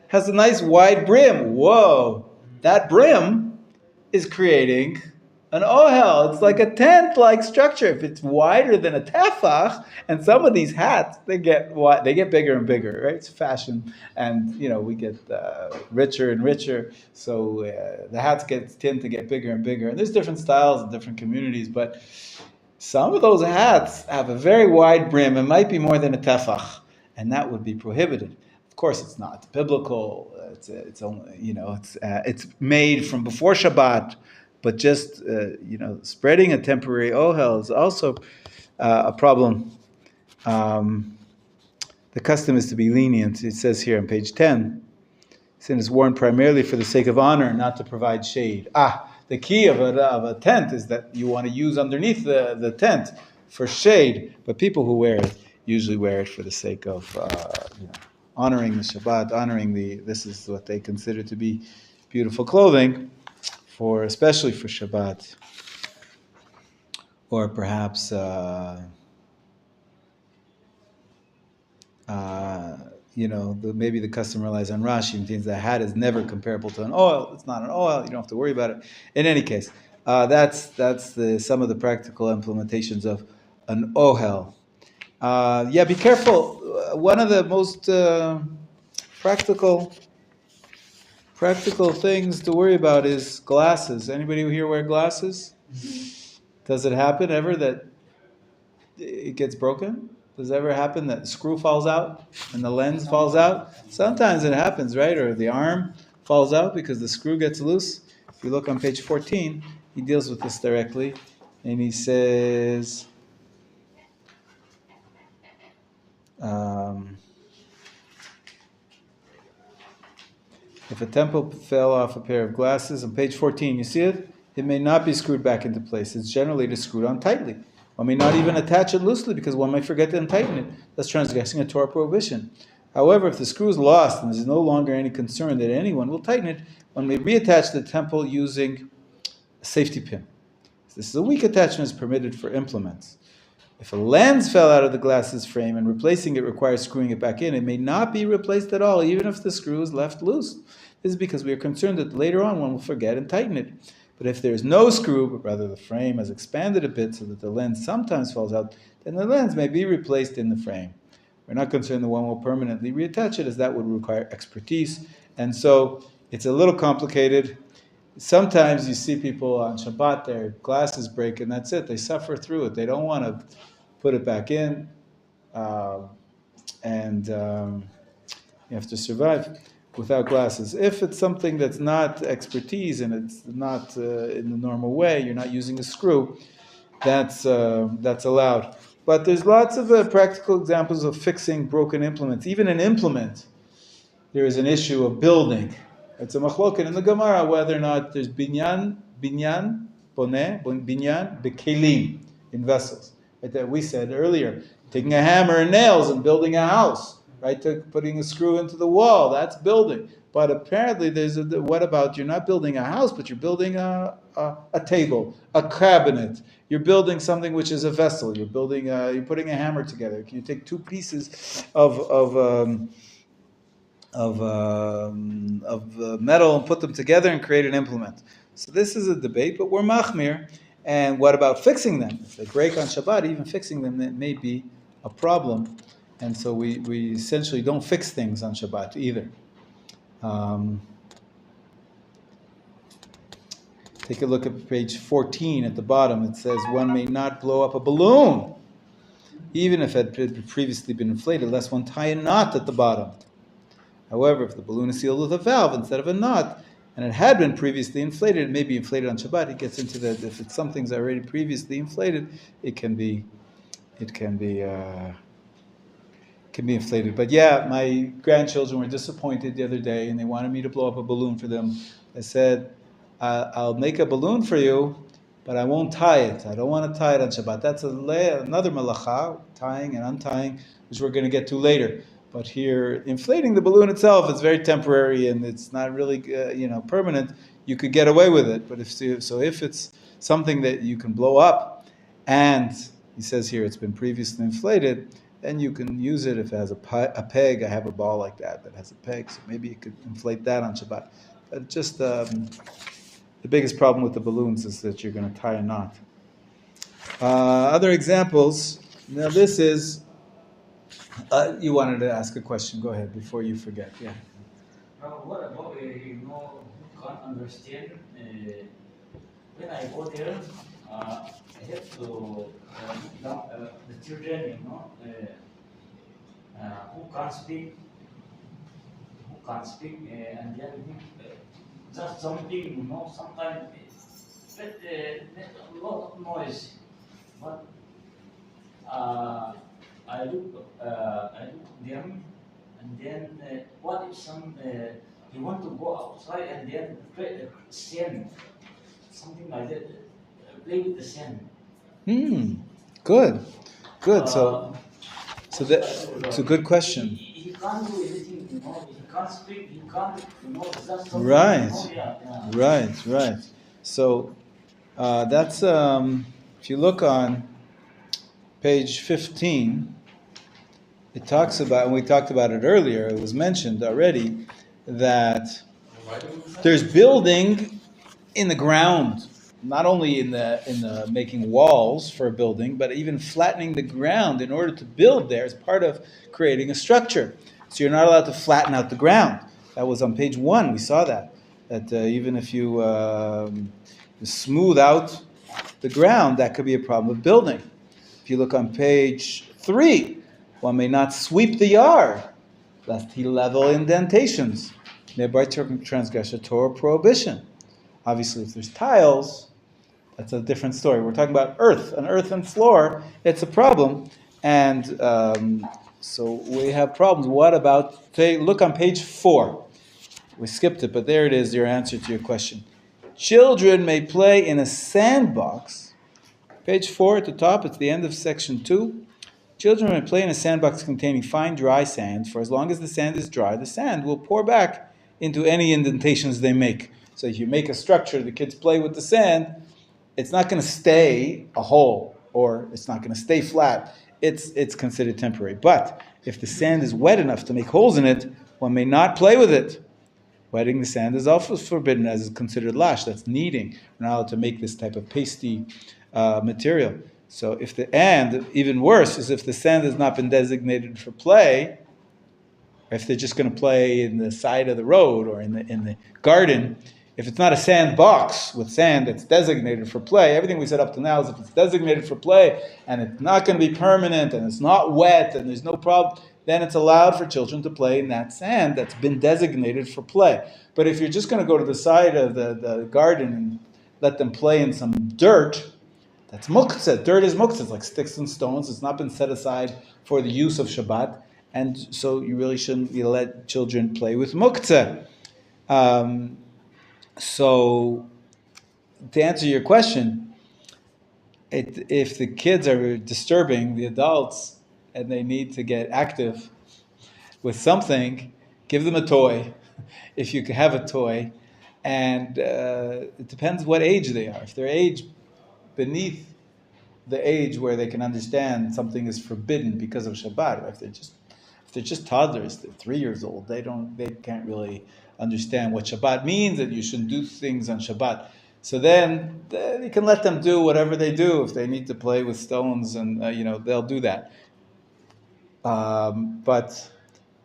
has a nice wide brim. Whoa! That brim is creating an ohel. It's like a tent-like structure. If it's wider than a tefach, and some of these hats, they get bigger and bigger, right? It's fashion, and we get richer and richer. So the hats tend to get bigger and bigger. And there's different styles in different communities, but some of those hats have a very wide brim. It might be more than a tefach, and that would be prohibited. Of course, it's not biblical. It's only it's made from before Shabbat, but just spreading a temporary ohel is also a problem. The custom is to be lenient. It says here on page 10, sin is worn primarily for the sake of honor, not to provide shade. The key of a tent is that you want to use underneath the tent for shade, but people who wear it usually wear it for the sake of honoring the Shabbat, this is what they consider to be beautiful clothing, especially for Shabbat, or perhaps maybe the custom relies on Rashi, means the hat is never comparable to an oil. It's not an oil. You don't have to worry about it. In any case, that's some of the practical implementations of an ohel. Be careful. One of the most practical things to worry about is glasses. Anybody here wear glasses? Does it happen ever that it gets broken? Does it ever happen that the screw falls out and the lens falls out? Sometimes it happens, right? Or the arm falls out because the screw gets loose. If you look on page 14, he deals with this directly, and he says, if a temple fell off a pair of glasses, on page 14, you see it? It may not be screwed back into place. It's generally just screwed on tightly. One may not even attach it loosely because one might forget to untighten it. That's transgressing a Torah prohibition. However, if the screw is lost and there's no longer any concern that anyone will tighten it, one may reattach the temple using a safety pin. This is a weak attachment is permitted for implements. If a lens fell out of the glass's frame and replacing it requires screwing it back in, it may not be replaced at all, even if the screw is left loose. This is because we are concerned that later on one will forget and tighten it. But if there is no screw, but rather the frame has expanded a bit so that the lens sometimes falls out, then the lens may be replaced in the frame. We're not concerned that one will permanently reattach it, as that would require expertise. And so it's a little complicated. Sometimes you see people on Shabbat, their glasses break, and that's it. They suffer through it. They don't want to put it back in, and you have to survive without glasses. If it's something that's not expertise and it's not in the normal way, you're not using a screw, that's allowed. But there's lots of practical examples of fixing broken implements. Even an implement, there is an issue of building. It's a machloket in the Gemara whether or not there's binyan, bekelim, in vessels. Right, that we said earlier, taking a hammer and nails and building a house. Right, putting a screw into the wall, that's building. But apparently what about, you're not building a house, but you're building a table, a cabinet. You're building something which is a vessel. You're putting a hammer together. Can you take two pieces of metal and put them together and create an implement? So this is a debate, but we're machmir. And what about fixing them? If they break on Shabbat, even fixing them, that may be a problem. And so we essentially don't fix things on Shabbat either. Take a look at page 14 at the bottom. It says one may not blow up a balloon, even if it had previously been inflated, lest one tie a knot at the bottom. However, if the balloon is sealed with a valve instead of a knot, and it had been previously inflated, it may be inflated on Shabbat. It gets into that if it's something's already previously inflated, it can be inflated. But yeah, my grandchildren were disappointed the other day, and they wanted me to blow up a balloon for them. I said, I'll make a balloon for you, but I won't tie it. I don't want to tie it on Shabbat. That's another malacha, tying and untying, which we're going to get to later. But here, inflating the balloon itself is very temporary, and it's not really permanent. You could get away with it. But if it's something that you can blow up, and he says here it's been previously inflated, then you can use it if it has a peg. I have a ball like that has a peg, so maybe you could inflate that on Shabbat. But just the biggest problem with the balloons is that you're going to tie a knot. Other examples. Now this is, you wanted to ask a question. Go ahead before you forget. Yeah. What about, can't understand, when I go there, I have to look down the children, who can't speak, and then just something, sometimes make a lot of noise. But I look them, and then what if you want to go outside and then sand, something like that, play with the sand. Good. So that's a good question. He can't do anything, he can't speak, he can't, just something. Right. Right. So that's if you look on page 15, it talks about, and we talked about it earlier, it was mentioned already, that there's building in the ground, not only in the making walls for a building, but even flattening the ground in order to build there is part of creating a structure. So you're not allowed to flatten out the ground. That was on page 1, we saw that even if you smooth out the ground, that could be a problem with building. If you look on page 3, one may not sweep the yard, lest he level indentations, thereby transgress a Torah prohibition. Obviously, if there's tiles, that's a different story. We're talking about earth, an earthen floor, it's a problem. And so we have problems. What about, look on page 4. We skipped it, but there it is, your answer to your question. Children may play in a sandbox. Page 4 at the top, it's the end of section 2. Children may play in a sandbox containing fine, dry sand. For as long as the sand is dry, the sand will pour back into any indentations they make. So if you make a structure, the kids play with the sand, it's not going to stay a hole, or it's not going to stay flat. It's considered temporary. But if the sand is wet enough to make holes in it, one may not play with it. Wetting the sand is also forbidden, as is considered lash. That's kneading. We're not allowed to make this type of pasty material. So and even worse is if the sand has not been designated for play, or if they're just going to play in the side of the road or in the garden. If it's not a sandbox with sand that's designated for play, everything we said up to now is if it's designated for play and it's not going to be permanent and it's not wet and there's no problem, then it's allowed for children to play in that sand that's been designated for play. But if you're just going to go to the side of the garden and let them play in some dirt, that's muktzah. Dirt is muktzah. It's like sticks and stones. It's not been set aside for the use of Shabbat. And so you really shouldn't let children play with muktzah. So to answer your question, if the kids are disturbing the adults and they need to get active with something, give them a toy, if you can have a toy. And it depends what age they are. If they're age beneath the age where they can understand something is forbidden because of Shabbat, or if they're just toddlers, they're 3 years old, they can't really understand what Shabbat means, and you shouldn't do things on Shabbat. So then you can let them do whatever they do. If they need to play with stones, and they'll do that. But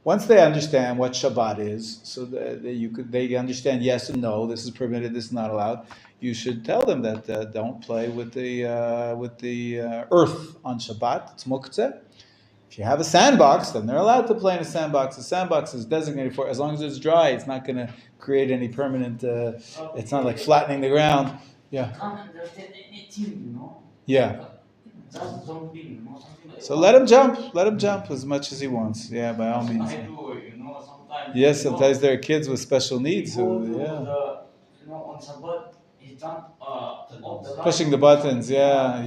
once they understand what Shabbat is, so they understand yes and no, this is permitted, this is not allowed, you should tell them that don't play with the earth on Shabbat. It's muktzeh. If you have a sandbox, then they're allowed to play in a sandbox. The sandbox is designated for, as long as it's dry, it's not going to create any permanent, it's not like flattening the ground. Yeah. Can't understand anything, Yeah. Just jumping, something like So let him jump as much as he wants. Yeah, by all means. I do, sometimes. Yes, sometimes there are kids with special needs Go who, to yeah. on Shabbat, he jump off the Pushing the buttons, yeah.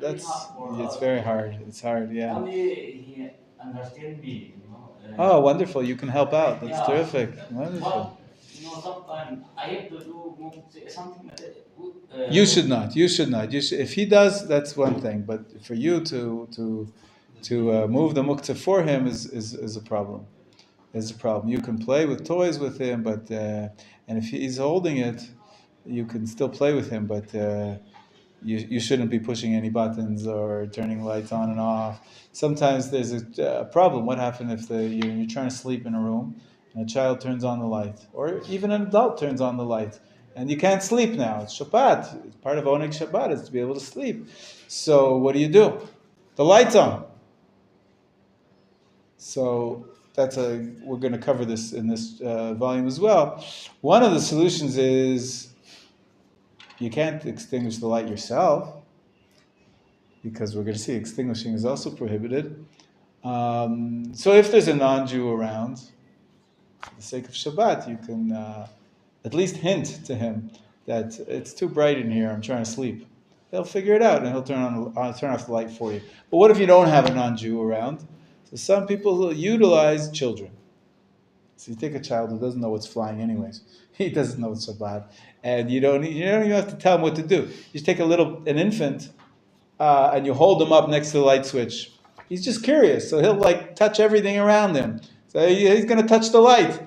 It's very hard. It's hard, yeah. Only he understand me, Oh, wonderful! You can help out. That's Yeah. terrific. Wonderful. But, sometimes I have to do something like that. You should not. If he does, that's one thing. But for you to move the muktzah for him is a problem. Is a problem. You can play with toys with him, but and if he's holding it, you can still play with him. But you shouldn't be pushing any buttons or turning lights on and off. Sometimes there's a problem. What happens if you're trying to sleep in a room and a child turns on the light, or even an adult turns on the light, and you can't sleep now? It's Shabbat. It's part of owning Shabbat is to be able to sleep. So what do? The light's on. So we're going to cover this in this volume as well. One of the solutions is you can't extinguish the light yourself, because we're going to see extinguishing is also prohibited. So if there's a non-Jew around, for the sake of Shabbat, you can at least hint to him that it's too bright in here, I'm trying to sleep. He'll figure it out and he'll turn off the light for you. But what if you don't have a non-Jew around? So some people will utilize children. So you take a child who doesn't know what's flying anyways. He doesn't know it's Shabbat. And you don't even have to tell him what to do. You just take an infant, and you hold him up next to the light switch. He's just curious, so he'll touch everything around him. So he's going to touch the light.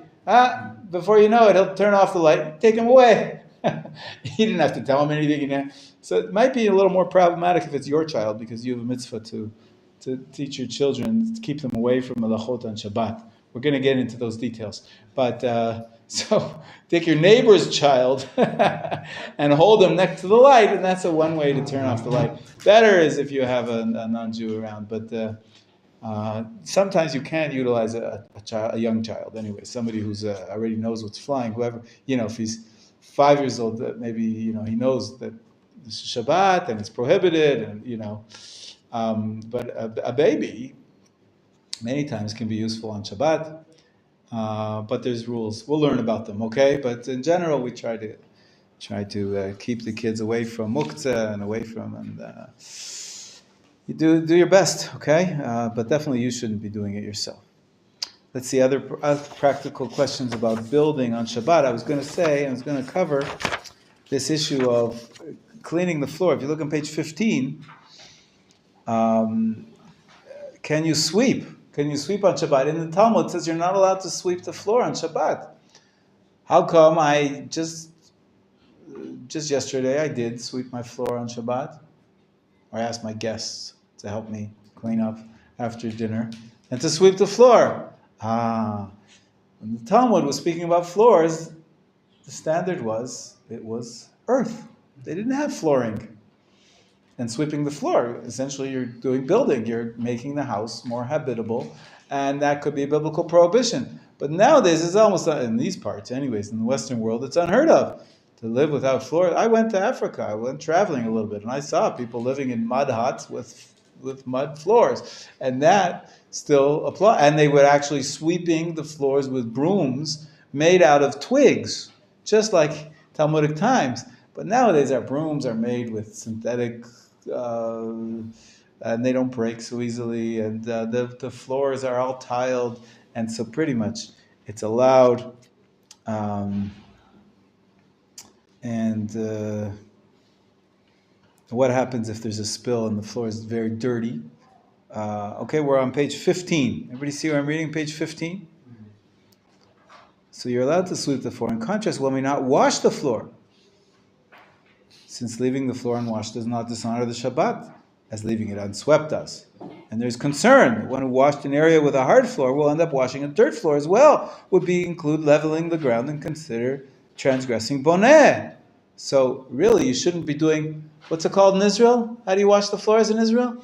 Before you know it, he'll turn off the light, take him away. You didn't have to tell him anything. So it might be a little more problematic if it's your child, because you have a mitzvah to teach your children, to keep them away from malachot on Shabbat. We're going to get into those details. But so take your neighbor's child and hold them next to the light, and that's one way to turn off the light. Better is if you have a non-Jew around, but sometimes you can utilize a young child anyway, somebody who's already knows what's flying. Whoever, if he's 5 years old, maybe he knows that this is Shabbat and it's prohibited, and but a baby many times can be useful on Shabbat, but there's rules. We'll learn about them, okay? But in general, we try to keep the kids away from muktzah and away from, and you do your best, okay? But definitely you shouldn't be doing it yourself. Let's see, other practical questions about building on Shabbat. I was going to cover this issue of cleaning the floor. If you look on page 15, can you sweep? Can you sweep on Shabbat? In the Talmud, it says you're not allowed to sweep the floor on Shabbat. How come? I just yesterday I did sweep my floor on Shabbat. Or I asked my guests to help me clean up after dinner and to sweep the floor. When the Talmud was speaking about floors, the standard was earth. They didn't have flooring. And sweeping the floor, essentially you're doing building, you're making the house more habitable, and that could be a biblical prohibition. But nowadays it's almost, in these parts anyways, in the Western world, it's unheard of to live without floor. I went to Africa, I went traveling a little bit, and I saw people living in mud huts with mud floors, and that still applies. And they were actually sweeping the floors with brooms made out of twigs, just like Talmudic times. But nowadays our brooms are made with synthetic, and they don't break so easily, and the floors are all tiled, and so pretty much it's allowed. And what happens if there's a spill and the floor is very dirty? Okay, we're on page 15. Everybody see what I'm reading? Page 15? So you're allowed to sweep the floor. In contrast, one may not wash the floor, since leaving the floor unwashed does not dishonor the Shabbat, as leaving it unswept does. And there's concern that one who washed an area with a hard floor will end up washing a dirt floor as well, would include leveling the ground and consider transgressing boneh. So really, you shouldn't be doing, what's it called in Israel? How do you wash the floors in Israel?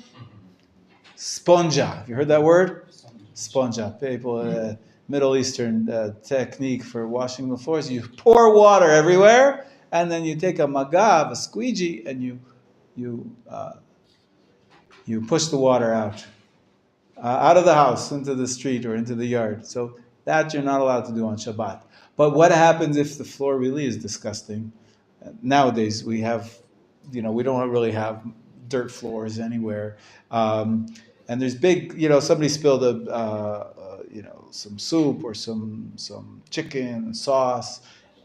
Sponja. Have you heard that word? Sponja. People, Middle Eastern technique for washing the floors. You pour water everywhere, and then you take a magav, a squeegee, and you push the water out of the house into the street or into the yard. So that you're not allowed to do on Shabbat. But what happens if the floor really is disgusting? Nowadays we have, we don't really have dirt floors anywhere, and there's big, somebody spilled some soup or some chicken sauce,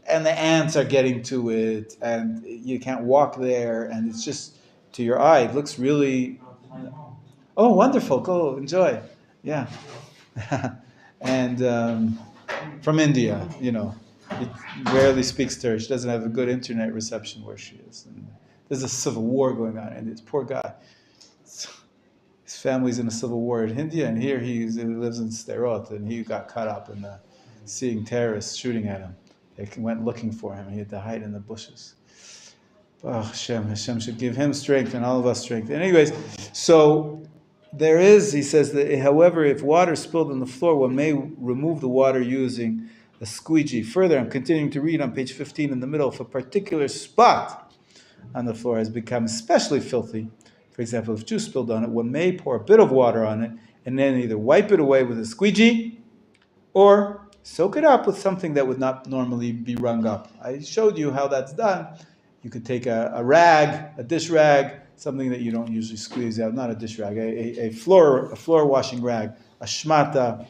and the ants are getting to it, and you can't walk there, and it's just, to your eye, it looks really. Oh, wonderful! Go enjoy. Yeah, and from India, He rarely speaks to her. She doesn't have a good internet reception where she is. And there's a civil war going on, and this poor guy, his family's in a civil war in India, and here he lives in Sderot, and he got caught up in seeing terrorists shooting at him. They went looking for him, and he had to hide in the bushes. Oh, Hashem should give him strength and all of us strength. And anyways, so there is, he says that, however, if water is spilled on the floor, one may remove the water using a squeegee. Further, I'm continuing to read on page 15 in the middle. If a particular spot on the floor has become especially filthy, for example, if juice spilled on it, one may pour a bit of water on it and then either wipe it away with a squeegee or soak it up with something that would not normally be wrung up. I showed you how that's done. You could take a rag, a dish rag, something that you don't usually squeeze out, not a dish rag, a floor washing rag, a shmata,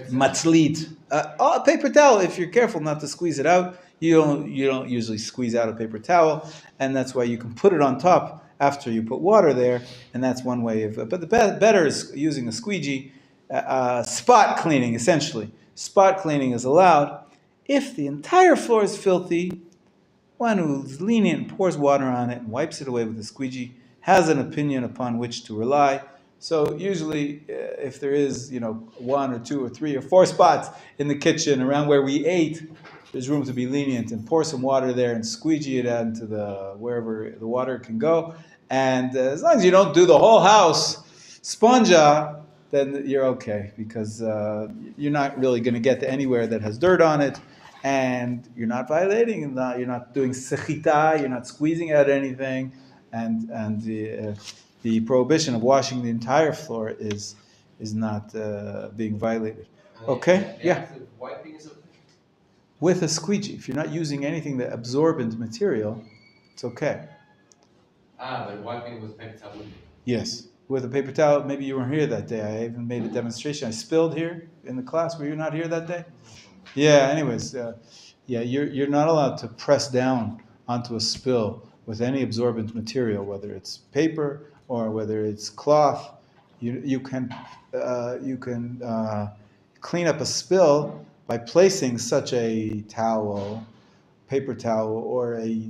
matzlit, a paper towel. If you're careful not to squeeze it out, you don't usually squeeze out a paper towel, and that's why you can put it on top after you put water there, and that's one way of. But the better is using a squeegee. Spot cleaning, essentially. Spot cleaning is allowed if the entire floor is filthy. One who's lenient and pours water on it and wipes it away with a squeegee has an opinion upon which to rely. So usually, if there is, 1 or 2 or 3 or 4 spots in the kitchen around where we ate, there's room to be lenient and pour some water there and squeegee it out into wherever the water can go. And as long as you don't do the whole house sponja, then you're okay, because you're not really going to get to anywhere that has dirt on it, and you're not violating, you're not doing sechita, you're not squeezing out anything, and the prohibition of washing the entire floor is not being violated. Okay? Yeah. Wiping is okay. With a squeegee. If you're not using anything that absorbent material, it's okay. But wiping with paper towel wouldn't be. Yes. With a paper towel, maybe you weren't here that day. I even made a demonstration. I spilled here in the class. Were you not here that day? Yeah, anyways. You're not allowed to press down onto a spill with any absorbent material, whether it's paper or whether it's cloth. You can clean up a spill by placing such a towel, paper towel, or a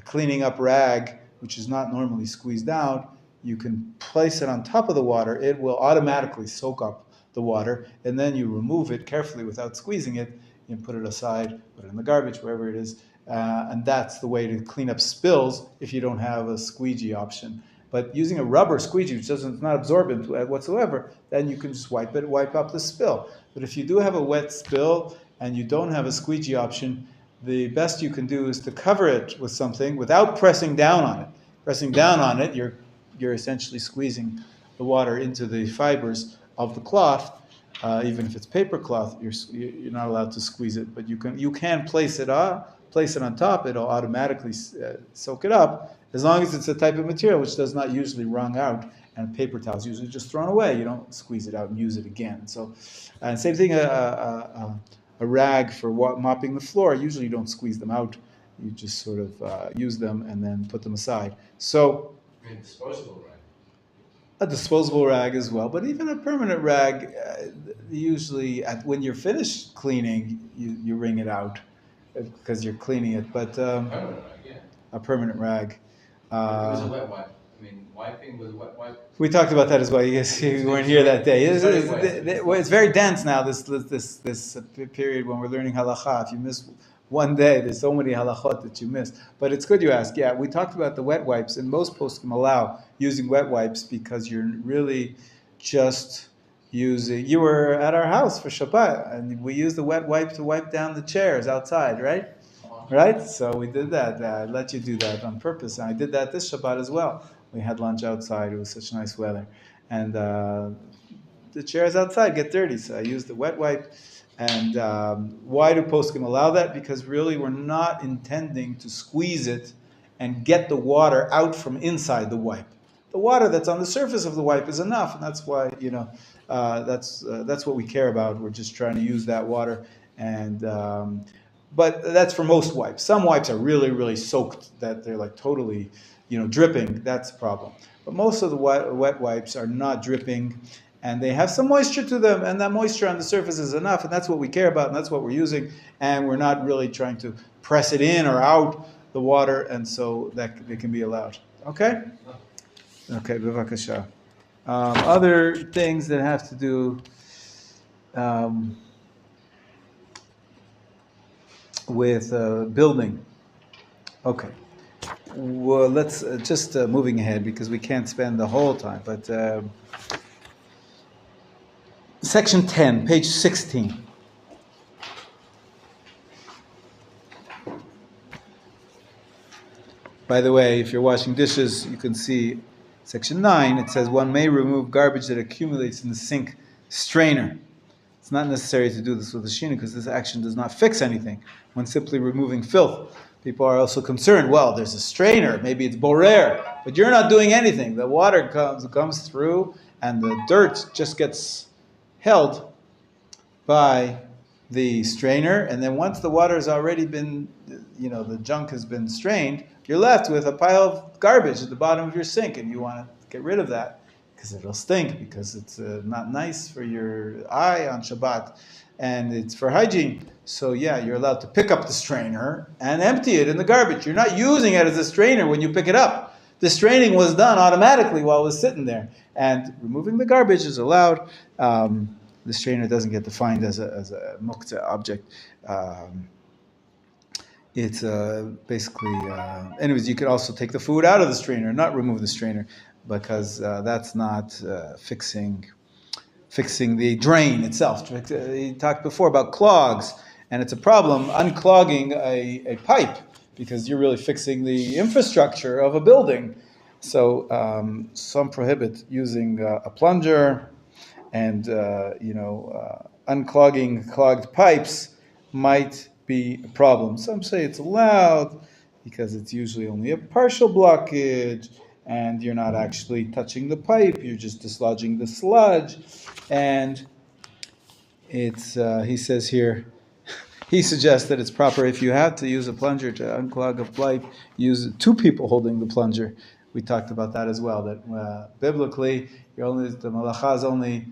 cleaning up rag, which is not normally squeezed out. You can place it on top of the water. It will automatically soak up the water, and then you remove it carefully without squeezing it. You put it aside, put it in the garbage, wherever it is, and that's the way to clean up spills if you don't have a squeegee option. But using a rubber squeegee, which is not absorbent whatsoever, then you can just wipe up the spill. But if you do have a wet spill and you don't have a squeegee option, the best you can do is to cover it with something without pressing down on it. Pressing down on it, you're essentially squeezing the water into the fibers of the cloth. Even if it's paper cloth, you're not allowed to squeeze it, but you can place it on top. It'll automatically soak it up, as long as it's a type of material which does not usually wrung out, and paper towels usually just thrown away. You don't squeeze it out and use it again. So, and same thing, a rag for mopping the floor. Usually you don't squeeze them out. You just sort of use them and then put them aside. So, I mean, disposable rag. A disposable rag as well, but even a permanent rag, usually when you're finished cleaning, you wring it out because you're cleaning it. But Permanent rag, yeah. A permanent rag. It was a wet wipe. I mean, wiping with a wet wipe. We talked about that as well. Yes, you weren't here that day. It's very dense now. This period when we're learning halacha. If you miss one day. There's so many halachot that you miss. But it's good you ask. Yeah, we talked about the wet wipes, and most poskim allow using wet wipes because you're really just using. You were at our house for Shabbat, and we used the wet wipe to wipe down the chairs outside, right? Right? So we did that. I let you do that on purpose. And I did that this Shabbat as well. We had lunch outside. It was such nice weather. And the chairs outside get dirty, so I used the wet wipe. And why do poskim allow that? Because really we're not intending to squeeze it and get the water out from inside the wipe. The water that's on the surface of the wipe is enough, and that's why that's what we care about. We're just trying to use that water, and but that's for most wipes. Some wipes are really, really soaked, that they're like totally, dripping. That's a problem. But most of the wet wipes are not dripping, and they have some moisture to them, and that moisture on the surface is enough, and that's what we care about, and that's what we're using, and we're not really trying to press it in or out the water, and so that it can be allowed. Okay? Okay, bevakasha. Other things that have to do with building. Okay. Well, let's just moving ahead because we can't spend the whole time. But section 10, page 16. By the way, if you're washing dishes, you can see section 9. It says one may remove garbage that accumulates in the sink strainer. It's not necessary to do this with a shina because this action does not fix anything when simply removing filth. People are also concerned, well, there's a strainer, maybe it's borer, but you're not doing anything. The water comes through and the dirt just gets held by the strainer, and then once the water has already been, the junk has been strained, you're left with a pile of garbage at the bottom of your sink, and you want to get rid of that because it'll stink, because it's not nice for your eye on Shabbat, and it's for hygiene. So yeah, you're allowed to pick up the strainer and empty it in the garbage. You're not using it as a strainer when you pick it up. The straining was done automatically while it was sitting there, and removing the garbage is allowed. The strainer doesn't get defined as a muktzah object. It's basically, anyways, you could also take the food out of the strainer, not remove the strainer, because that's not fixing the drain itself. We talked before about clogs, and it's a problem unclogging a pipe, because you're really fixing the infrastructure of a building. So some prohibit using a plunger, and unclogging clogged pipes might be a problem. Some say it's allowed because it's usually only a partial blockage, and you're not actually touching the pipe, you're just dislodging the sludge. And it's he says here, he suggests that it's proper, if you have to use a plunger to unclog a pipe, use two people holding the plunger. We talked about that as well, that biblically, the malacha is only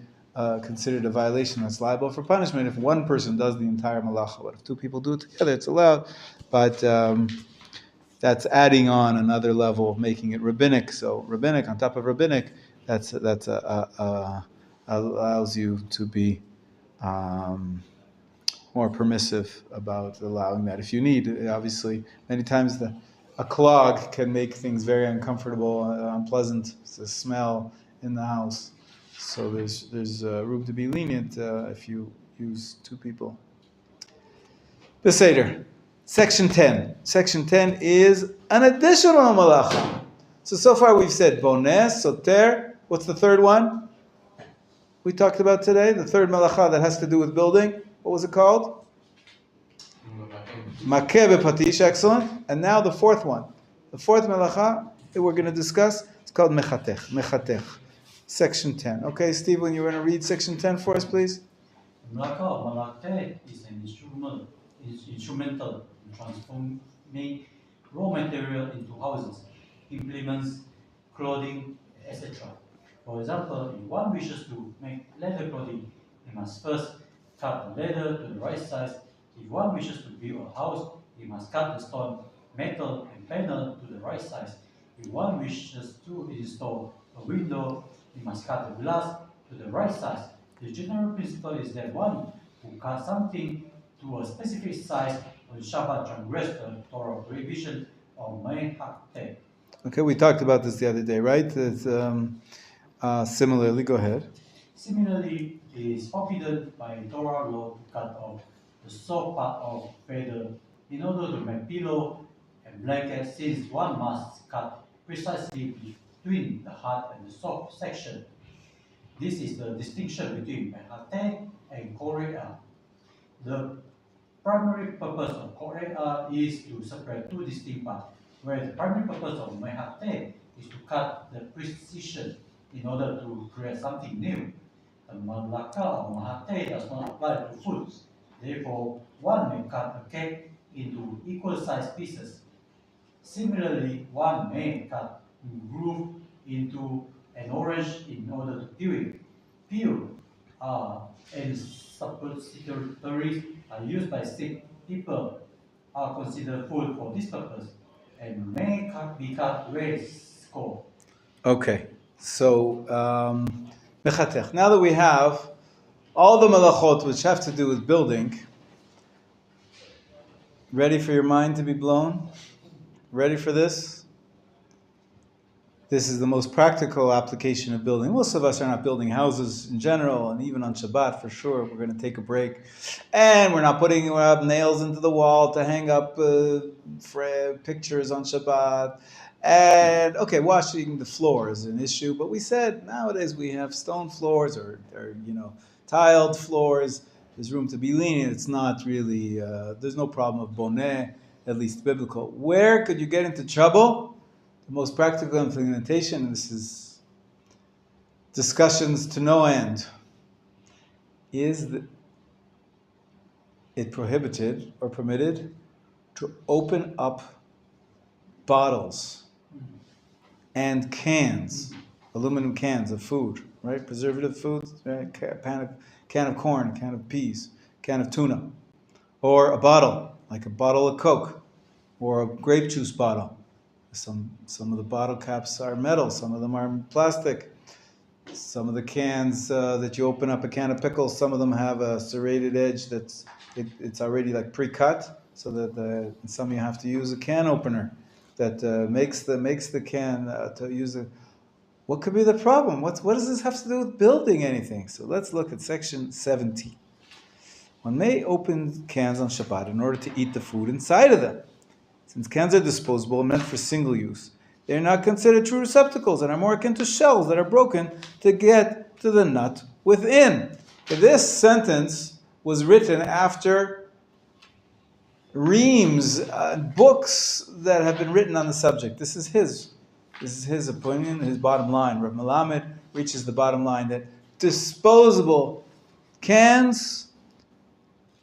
considered a violation that's liable for punishment if one person does the entire malacha. But if two people do it together, it's allowed. But that's adding on another level, making it rabbinic. So rabbinic on top of rabbinic, that's allows you to be more permissive about allowing that. If you need, obviously, many times a clog can make things very uncomfortable, unpleasant. It's a smell in the house. So there's room to be lenient if you use two people. Beseder, section 10. Section 10 is an additional malacha. So far we've said boneh, soter. What's the third one we talked about today? The third malacha that has to do with building. What was it called? Makeh bepatish, excellent. And now the fourth one. The fourth malacha that we're going to discuss, it's called mechatech. Mechatech. Section 10. Okay, Steve, when you want to read section 10 for us, please. Malakeh is an instrumental in transforming raw material into houses, implements, clothing, etc. For example, if one wishes to make leather clothing, he must first cut the leather to the right size. If one wishes to build a house, he must cut the stone, metal, and panel to the right size. If one wishes to install a window, he must cut the glass to the right size. The general principle is that one who cuts something to a specific size on Shabbat transgress the Torah prohibition of Menachem. Okay, we talked about this the other day, right? It's, similarly, go ahead. Similarly, it is forbidden by Torah law to cut off the soft part of feather in order to make pillow and blanket, since one must cut precisely between the hard and the soft section. This is the distinction between Menachem and Korea. The primary purpose of Korea is to separate two distinct parts, whereas the primary purpose of Menachem is to cut the precision in order to create something new. The Malaka or Menachem does not apply to food. Therefore, one may cut a cake into equal-sized pieces. Similarly, one may cut a groove into an orange in order to peel it. Peel and suppositories are used by sick people are considered food for this purpose and may be cut where it's cold. Okay, so mechatech. Now that we have all the malachot which have to do with building, ready for your mind to be blown? Ready for this? This is the most practical application of building. Most of us are not building houses in general, and even on Shabbat for sure. We're going to take a break. And we're not putting up nails into the wall to hang up pictures on Shabbat. And, okay, washing the floor is an issue, but we said nowadays we have stone floors or tiled floors. There's room to be lenient. It's not really, there's no problem of boneh, at least biblical. Where could you get into trouble? The most practical implementation, and this is discussions to no end, is that it prohibited or permitted to open up bottles and cans, aluminum cans of food, right? Preservative foods, right? Can of corn, can of peas, can of tuna, or a bottle, like a bottle of Coke, or a grape juice bottle. Some of the bottle caps are metal, some of them are plastic. Some of the cans that you open up a can of pickles, some of them have a serrated edge it's already like pre-cut, so that some you have to use a can opener that makes the can to use it. What could be the problem? What does this have to do with building anything? So let's look at section 70. One may open cans on Shabbat in order to eat the food inside of them. Since cans are disposable and meant for single use, they are not considered true receptacles and are more akin to shells that are broken to get to the nut within. This sentence was written after reams, books that have been written on the subject. This is his opinion, his bottom line. Rabbi Melamed reaches the bottom line that disposable cans,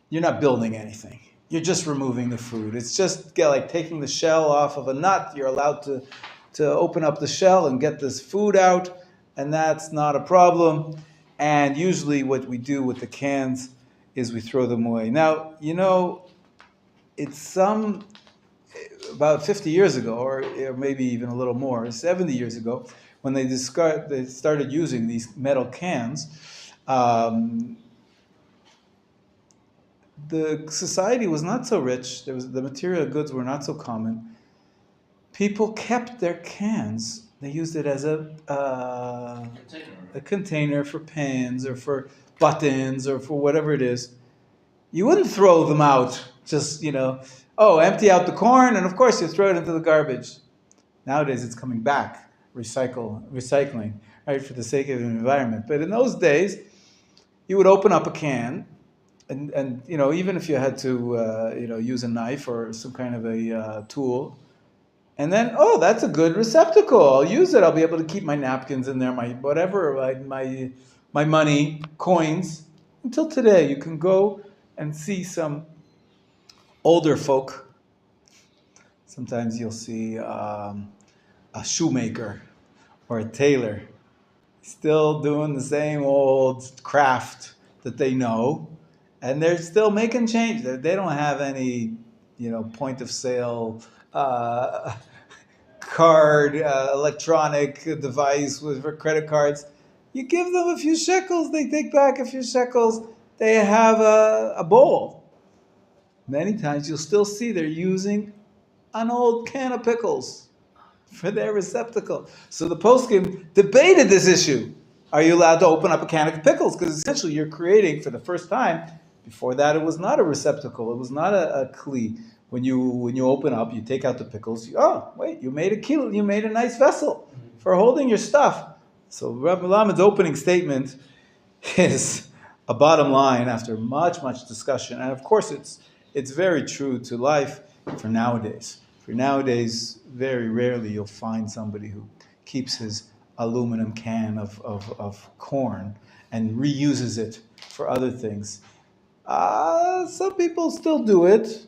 you're not building anything. You're just removing the food. It's just like taking the shell off of a nut. You're allowed to open up the shell and get this food out, and that's not a problem. And usually what we do with the cans is we throw them away. Now, it's about 50 years ago, or maybe even a little more, 70 years ago, when they started using these metal cans, the society was not so rich. The material goods were not so common. People kept their cans. They used it as a container for pans or for buttons or for whatever it is. You wouldn't throw them out just, empty out the corn, and of course you throw it into the garbage. Nowadays it's coming back, recycling, right, for the sake of the environment. But in those days, you would open up a can, and even if you had to use a knife or some kind of a tool, and then that's a good receptacle. I'll use it. I'll be able to keep my napkins in there, my whatever, my money, coins. Until today, you can go and see some older folk. Sometimes you'll see a shoemaker or a tailor still doing the same old craft that they know. And they're still making change. They don't have any, point of sale card, electronic device for credit cards. You give them a few shekels, they take back a few shekels. They have a bowl. many times you'll still see they're using an old can of pickles for their receptacle. So the poskim debated this issue. Are you allowed to open up a can of pickles? Because essentially you're creating for the first time. Before that, it was not a receptacle. It was not a kli. When you open up, you take out the pickles. You made a kil. You made a nice vessel for holding your stuff. So Rabbi Melamad's opening statement is a bottom line after much discussion, and of course it's very true to life for nowadays. For nowadays, very rarely you'll find somebody who keeps his aluminum can of corn and reuses it for other things. Some people still do it,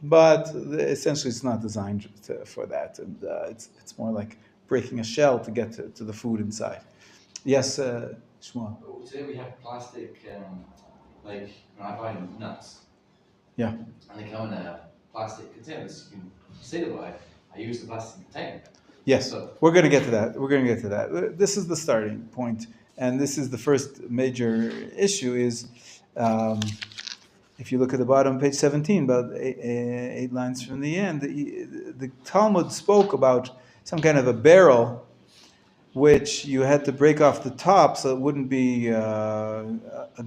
but essentially it's not designed for that, and it's more like breaking a shell to get to the food inside. Yes, Shmuel. Today we have plastic, like when I buy nuts. Yeah. And they come in plastic containers. You can say to buy, I use the plastic container. Yes, So, we're going to get to that. This is the starting point, and this is the first major issue is, if you look at the bottom, page 17, about eight lines from the end, the Talmud spoke about some kind of a barrel which you had to break off the top so it wouldn't be a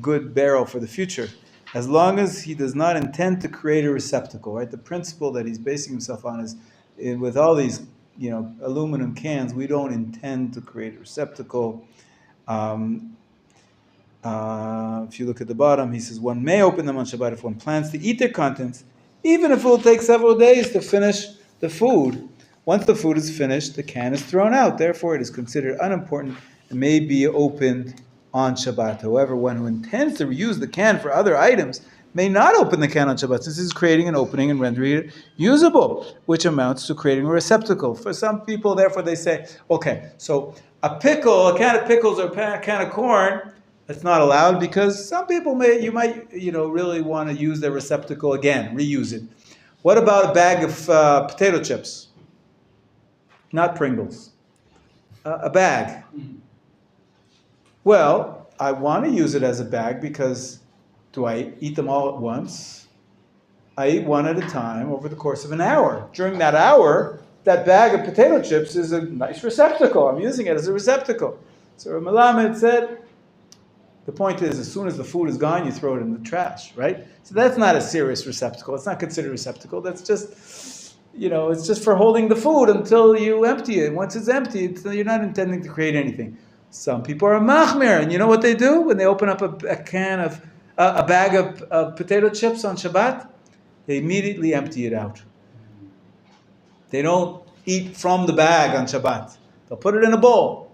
good barrel for the future, as long as he does not intend to create a receptacle, right? The principle that he's basing himself on is, with all these, aluminum cans, we don't intend to create a receptacle. If you look at the bottom, he says one may open them on Shabbat if one plans to eat their contents, even if it will take several days to finish the food. Once the food is finished, the can is thrown out. Therefore, it is considered unimportant and may be opened on Shabbat. However, one who intends to reuse the can for other items may not open the can on Shabbat, since it's creating an opening and rendering it usable, which amounts to creating a receptacle. For some people, therefore, they say, okay, so a can of pickles or a can of corn, that's not allowed because some people might really want to use their receptacle again, reuse it. What about a bag of potato chips? Not Pringles. A bag. Well, I want to use it as a bag because do I eat them all at once? I eat one at a time over the course of an hour. During that hour, that bag of potato chips is a nice receptacle. I'm using it as a receptacle. So Melamed said, the point is, as soon as the food is gone, you throw it in the trash, right? So that's not a serious receptacle. It's not considered a receptacle. That's just, it's just for holding the food until you empty it. Once it's empty, you're not intending to create anything. Some people are Machon Meir, and you know what they do when they open up a bag of potato chips on Shabbat? They immediately empty it out. They don't eat from the bag on Shabbat. They'll put it in a bowl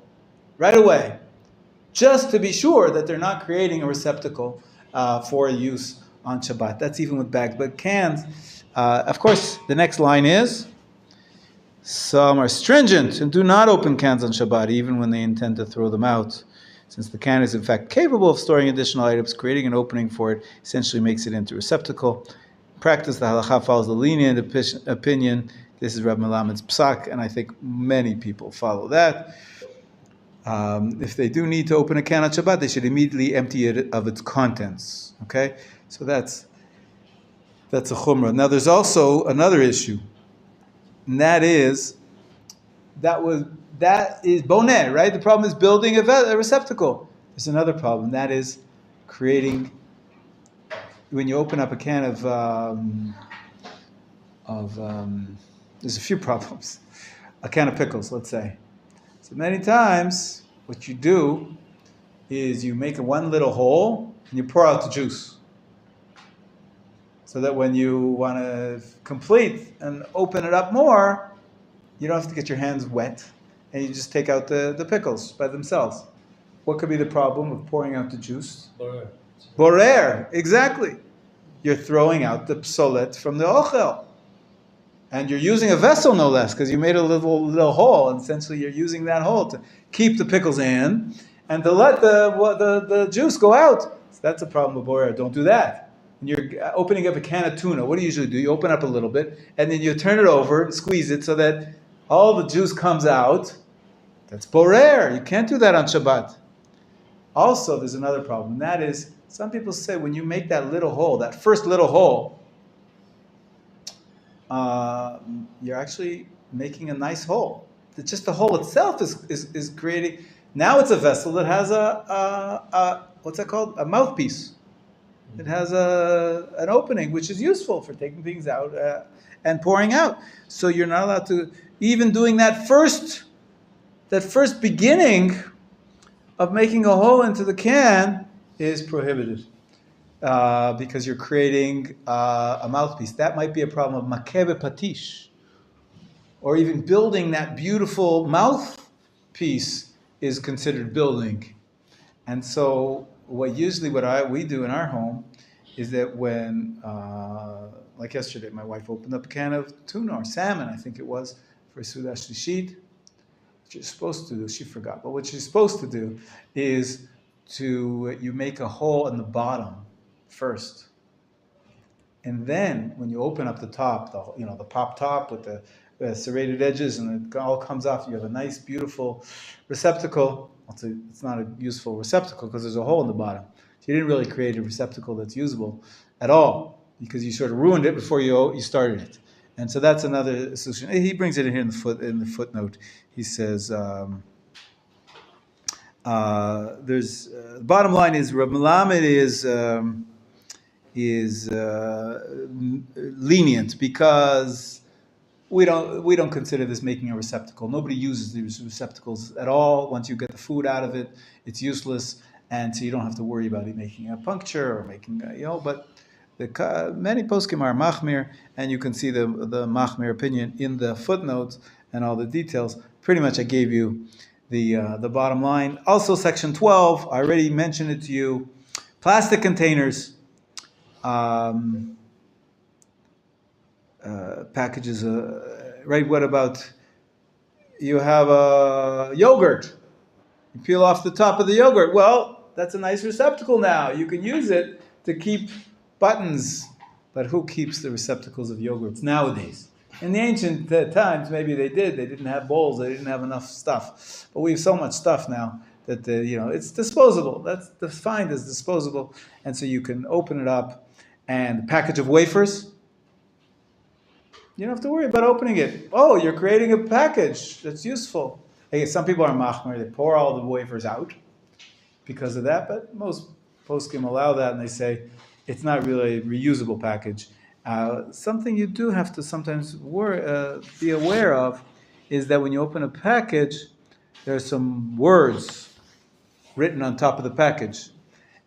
right away, just to be sure that they're not creating a receptacle for use on Shabbat. That's even with bags. But cans, of course, the next line is, some are stringent and do not open cans on Shabbat, even when they intend to throw them out. Since the can is in fact capable of storing additional items, creating an opening for it essentially makes it into a receptacle. In practice, the halacha follows the lenient opinion. This is Rabbi Melamed's psak, and I think many people follow that. If they do need to open a can on Shabbat, they should immediately empty it of its contents. Okay, so that's a chumrah. Now, there's also another issue, and that is boneh, right? The problem is building a receptacle. There's another problem. That is creating. When you open up a can there's a few problems. A can of pickles, let's say. So many times, what you do is you make one little hole and you pour out the juice, so that when you want to complete and open it up more, you don't have to get your hands wet, and you just take out the pickles by themselves. What could be the problem of pouring out the juice? Borer, exactly. You're throwing out the psolet from the ochel. And you're using a vessel, no less, because you made a little hole, and essentially you're using that hole to keep the pickles in and to let the juice go out. So that's a problem with borer. Don't do that. When you're opening up a can of tuna, what do you usually do? You open up a little bit, and then you turn it over and squeeze it so that all the juice comes out. That's borer. You can't do that on Shabbat. Also, there's another problem, and that is, some people say when you make that little hole, that first little hole, you're actually making a nice hole. It's just the hole itself is creating. Now it's a vessel that has a what's that called? A mouthpiece. It has an opening, which is useful for taking things out and pouring out. So you're not allowed to, even doing that first beginning of making a hole into the can is prohibited because you're creating a mouthpiece. That might be a problem of makebe patish, or even building that beautiful mouthpiece is considered building. And so what we do in our home is that when, like yesterday, my wife opened up a can of tuna or salmon, I think it was, for Suda Shlishit. What you're supposed to do, she forgot, but what you're supposed to do is you make a hole in the bottom first. And then when you open up the top, the pop top with the serrated edges, and it all comes off, you have a nice, beautiful receptacle. It's not a useful receptacle because there's a hole in the bottom. So you didn't really create a receptacle that's usable at all because you sort of ruined it before you started it. And so that's another solution. He brings it in here in the footnote. He says, the bottom line is Reb Melamed is lenient because we don't consider this making a receptacle. Nobody uses these receptacles at all. Once you get the food out of it, it's useless, and so you don't have to worry about it making a puncture or making But many poskim are machmir, and you can see the machmir opinion in the footnotes and all the details. Pretty much, I gave you the bottom line. Also, section 12. I already mentioned it to you. Plastic containers. Packages, right? What about you have a yogurt? You peel off the top of the yogurt. Well, that's a nice receptacle now. You can use it to keep buttons. But who keeps the receptacles of yogurts nowadays? In the ancient times, maybe they did. They didn't have bowls. They didn't have enough stuff. But we have so much stuff now that it's disposable. That's defined as disposable, and so you can open it up. And a package of wafers, you don't have to worry about opening it. Oh, you're creating a package that's useful. Hey, some people are machmer, they pour all the wafers out because of that, but most poskim allow that, and they say it's not really a reusable package. Something you do have to sometimes be aware of is that when you open a package, there's some words written on top of the package.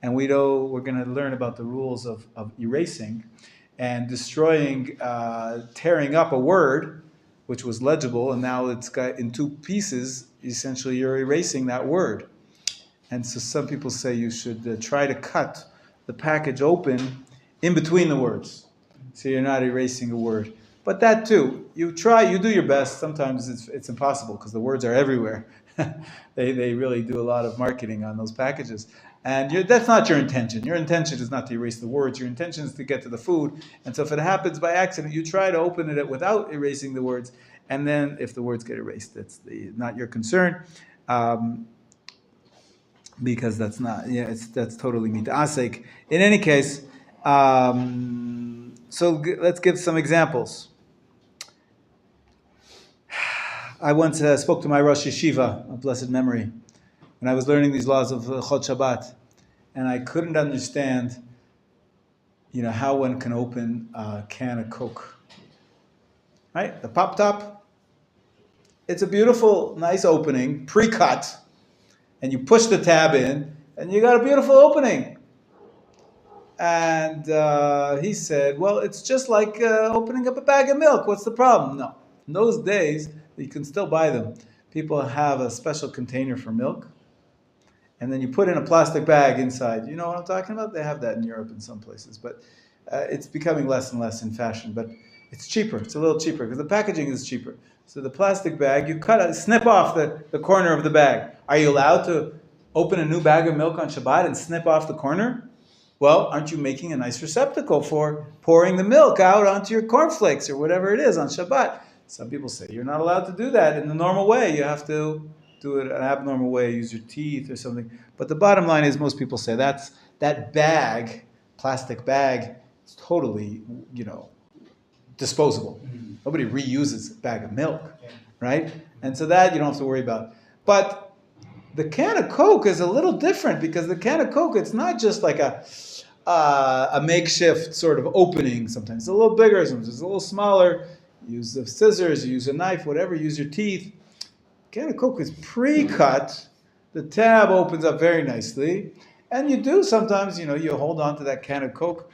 And we're going to learn about the rules of erasing and destroying, tearing up a word, which was legible, and now it's got in two pieces. Essentially, you're erasing that word. And so some people say you should try to cut the package open in between the words, so you're not erasing a word. But that too, you do your best. Sometimes it's impossible because the words are everywhere. They really do a lot of marketing on those packages. And that's not your intention. Your intention is not to erase the words. Your intention is to get to the food. And so if it happens by accident, you try to open it without erasing the words. And then if the words get erased, that's not your concern. Because that's not, that's totally mit'asek. In any case, so let's give some examples. I once spoke to my Rosh Yeshiva of blessed memory when I was learning these laws of Chod Shabbat, and I couldn't understand, how one can open a can of Coke. Right? The pop top, it's a beautiful, nice opening, pre-cut, and you push the tab in, and you got a beautiful opening. And he said, well, it's just like opening up a bag of milk. What's the problem? No. In those days, you can still buy them. People have a special container for milk, and then you put in a plastic bag inside. You know what I'm talking about? They have that in Europe in some places, but it's becoming less and less in fashion. But it's cheaper. It's a little cheaper because the packaging is cheaper. So the plastic bag, you snip off the corner of the bag. Are you allowed to open a new bag of milk on Shabbat and snip off the corner? Well, aren't you making a nice receptacle for pouring the milk out onto your cornflakes or whatever it is on Shabbat? Some people say you're not allowed to do that in the normal way. You have to do it an abnormal way, use your teeth or something. But the bottom line is most people say that bag, plastic bag, is totally, disposable. Nobody reuses a bag of milk, right? And so that you don't have to worry about. But the can of Coke is a little different because the can of Coke, it's not just like a makeshift sort of opening. Sometimes it's a little bigger, sometimes it's a little smaller. Use the scissors, use a knife, whatever, use your teeth. Can of Coke is pre-cut. The tab opens up very nicely. And you do sometimes, you hold on to that can of Coke.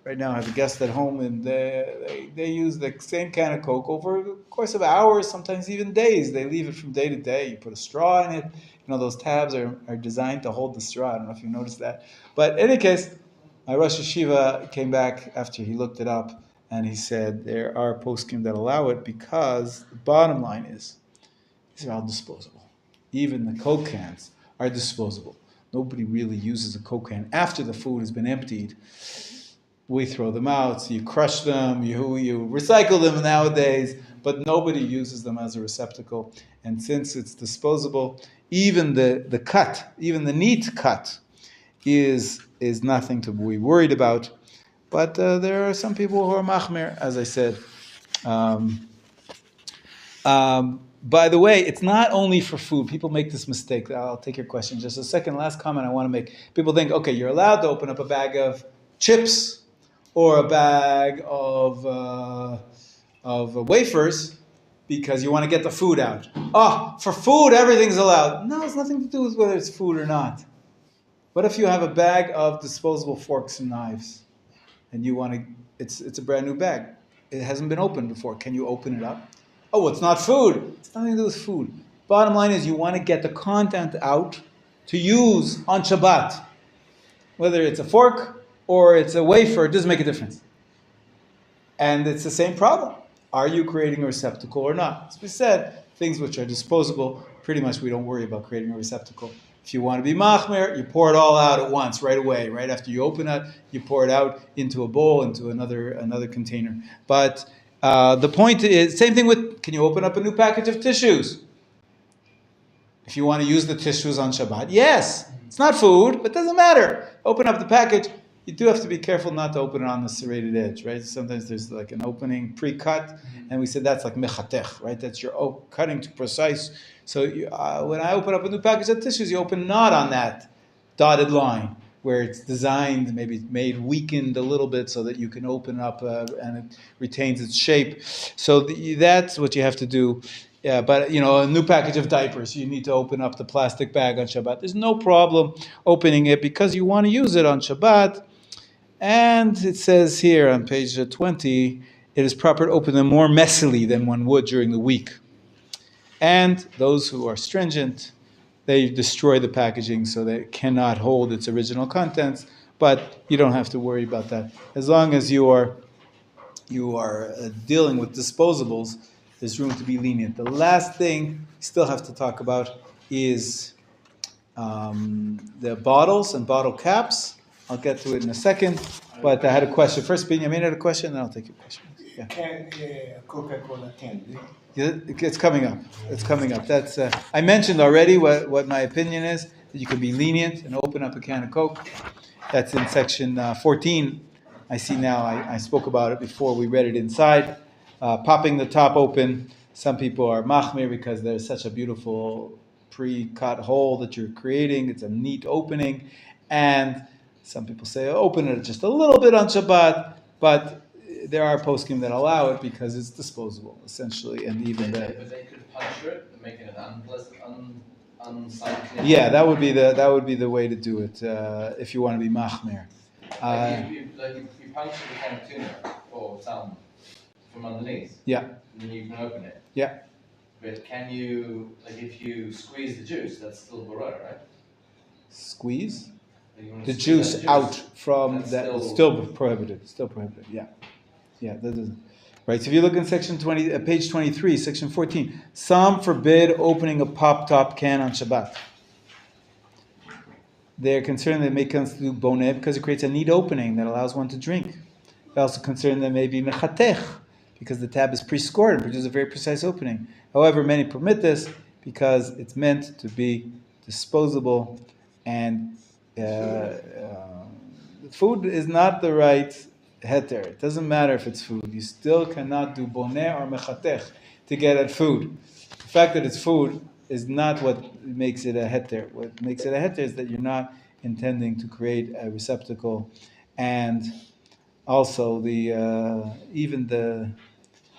Right now I have a guest at home and they use the same can of Coke over the course of hours, sometimes even days. They leave it from day to day. You put a straw in it. Those tabs are designed to hold the straw. I don't know if you noticed that. But in any case, my Rosh Yeshiva came back after he looked it up and he said there are poskim that allow it because the bottom line is these are all disposable. Even the Coke cans are disposable. Nobody really uses a Coke can after the food has been emptied. We throw them out, so you crush them, you recycle them nowadays, but nobody uses them as a receptacle. And since it's disposable, even the cut, even the neat cut, is nothing to be worried about. But there are some people who are machmir, as I said. By the way, it's not only for food. People make this mistake. I'll take your question. Just a second, last comment I want to make. People think, okay, you're allowed to open up a bag of chips or a bag of wafers because you want to get the food out. Oh, for food, everything's allowed. No, it's nothing to do with whether it's food or not. What if you have a bag of disposable forks and knives and you want to, it's a brand new bag. It hasn't been opened before. Can you open it up? Oh, it's not food. It's nothing to do with food. Bottom line is you want to get the content out to use on Shabbat. Whether it's a fork or it's a wafer, it doesn't make a difference. And it's the same problem. Are you creating a receptacle or not? As we said, things which are disposable, pretty much we don't worry about creating a receptacle. If you want to be machmir, you pour it all out at once, right away. Right after you open it, you pour it out into a bowl, into another container. But the point is, same thing with, can you open up a new package of tissues? If you want to use the tissues on Shabbat, yes. It's not food, but it doesn't matter. Open up the package. You do have to be careful not to open it on the serrated edge, right? Sometimes there's like an opening pre-cut, and we said that's like mechatech, right? That's your cutting to precise. So when I open up a new package of tissues, you open not on that dotted line where it's designed, maybe made weakened a little bit so that you can open up and it retains its shape. So that's what you have to do. Yeah, but a new package of diapers, you need to open up the plastic bag on Shabbat. There's no problem opening it because you want to use it on Shabbat. And it says here on page 20, it is proper to open them more messily than one would during the week. And those who are stringent, they destroy the packaging so that it cannot hold its original contents. But you don't have to worry about that. As long as you are dealing with disposables, there's room to be lenient. The last thing we still have to talk about is the bottles and bottle caps. I'll get to it in a second, but I had a question. First, Benjamin had a question, then I'll take your question. Yeah. Coca-Cola can. It's coming up. It's coming up. That's I mentioned already what my opinion is, that you could be lenient and open up a can of Coke. That's in section 14. I see now, I spoke about it before we read it inside. Popping the top open. Some people are machmir because there's such a beautiful pre-cut hole that you're creating. It's a neat opening. And some people say, open it just a little bit on Shabbat, but there are poskim that allow it because it's disposable, essentially, and even better. But they could puncture it and make it an unpleasant, unsightly. Yeah, that would be the way to do it if you want to be machmir. You puncture the can of tuna or salmon from underneath. Yeah. And then you can open it. Yeah. But can you, if you squeeze the juice, that's still borah, right? Squeeze? The squeeze juice out from that's that is still prohibited. Still prohibited. Yeah. That doesn't. Right. So if you look in section 20, page 23, section 14, some forbid opening a pop-top can on Shabbat. They're concerned that it may constitute boneh because it creates a neat opening that allows one to drink. They're also concerned that it may be mechatech because the tab is pre-scored and produces a very precise opening. However, many permit this because it's meant to be disposable and food is not the right heter. It doesn't matter if it's food. You still cannot do boneh or mechatech to get at food. The fact that it's food is not what makes it a heter. What makes it a heter is that you're not intending to create a receptacle, and also even the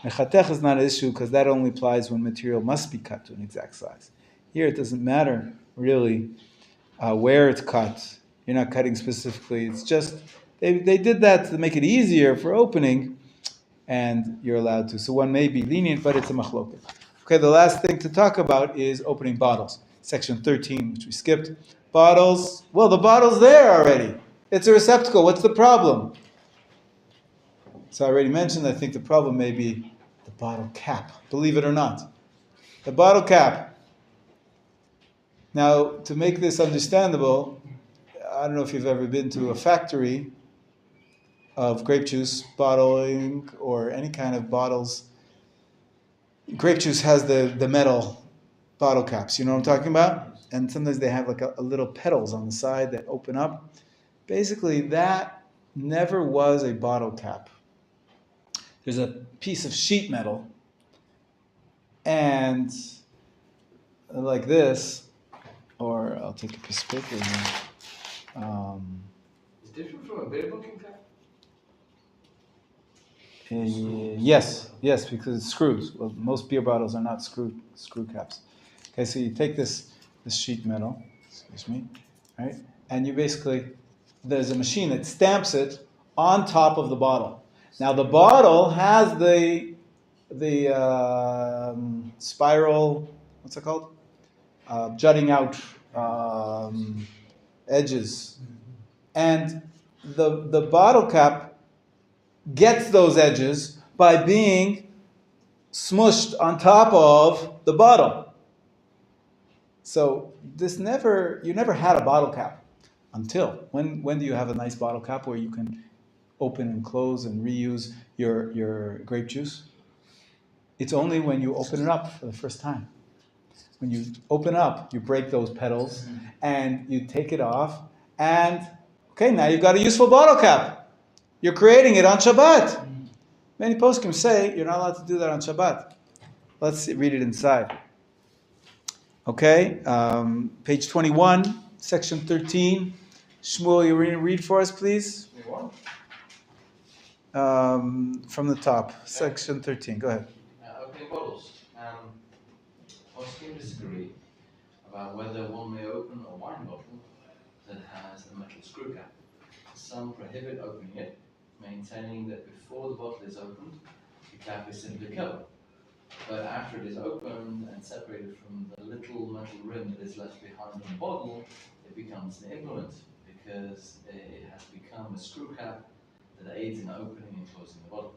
mechatech is not an issue because that only applies when material must be cut to an exact size. Here it doesn't matter really where it's cut. You're not cutting specifically. It's just they did that to make it easier for opening, and you're allowed to. So one may be lenient, but it's a machloket. Okay, the last thing to talk about is opening bottles. Section 13, which we skipped. Bottles. Well, the bottle's there already. It's a receptacle. What's the problem? So I already mentioned, I think the problem may be the bottle cap. Believe it or not. The bottle cap. Now, to make this understandable, I don't know if you've ever been to a factory of grape juice bottling or any kind of bottles. Grape juice has the metal bottle caps, you know what I'm talking about? And sometimes they have like a little petals on the side that open up. Basically, that never was a bottle cap. There's a piece of sheet metal, and like this, or I'll take a piece of paper here. It's different from a beer booking cap? Yes, because it's screws. Well, most beer bottles are not screw caps. Okay, so you take this sheet metal, excuse me, right? And you basically, there's a machine that stamps it on top of the bottle. Now the bottle has the spiral, what's it called? Jutting out edges, and the bottle cap gets those edges by being smushed on top of the bottle. So you never had a bottle cap until when do you have a nice bottle cap where you can open and close and reuse your grape juice? It's only when you open it up for the first time. When you open up, you break those petals and you take it off, and okay, now you've got a useful bottle cap. You're creating it on Shabbat. Many poskim say you're not allowed to do that on Shabbat. Let's read it inside. Okay, page 21, section 13. Shmuel, you read for us, please? From the top, section 13. Go ahead. Opening bottles. Poskim disagree about whether one may open a wine bottle that has a metal screw cap. Some prohibit opening it, maintaining that before the bottle is opened, the cap is simply covered. But after it is opened and separated from the little metal rim that is left behind in the bottle, it becomes an implement because it has become a screw cap that aids in opening and closing the bottle.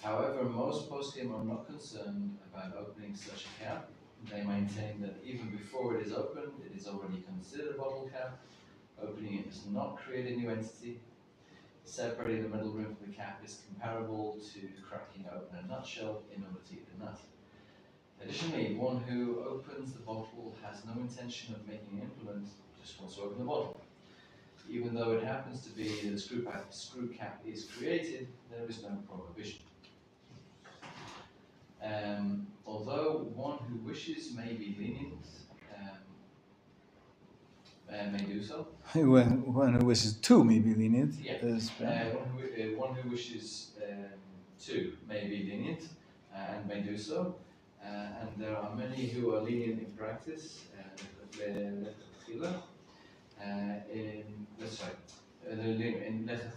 However, most poskim are not concerned about opening such a cap. They maintain that even before it is opened, it is already considered a bottle cap. Opening it does not create a new entity. Separating the middle rim from the cap is comparable to cracking open a nutshell in order to eat the nut. Additionally, one who opens the bottle has no intention of making an implement, just wants to open the bottle. Even though it happens to be that a screw cap is created, there is no prohibition. Although one who wishes may be lenient, may do so. One who wishes to may be lenient. Yeah. One who wishes to may be lenient and may do so. And there are many who are lenient in practice. In Lechatchila,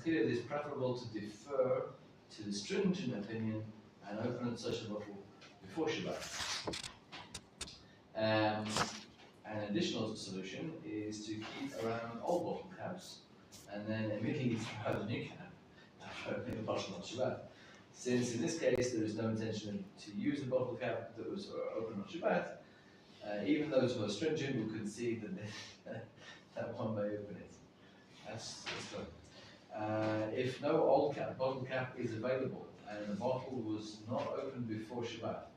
it is preferable to defer to the stringent opinion and open such a bottle before Shabbat. An additional solution is to keep around old bottle caps and then immediately throw out a new cap after opening the bottle on Shabbat. Since in this case there is no intention to use the bottle cap that was open on Shabbat, even those who are stringent will concede that that one may open it. That's good. If no bottle cap is available and the bottle was not opened before Shabbat,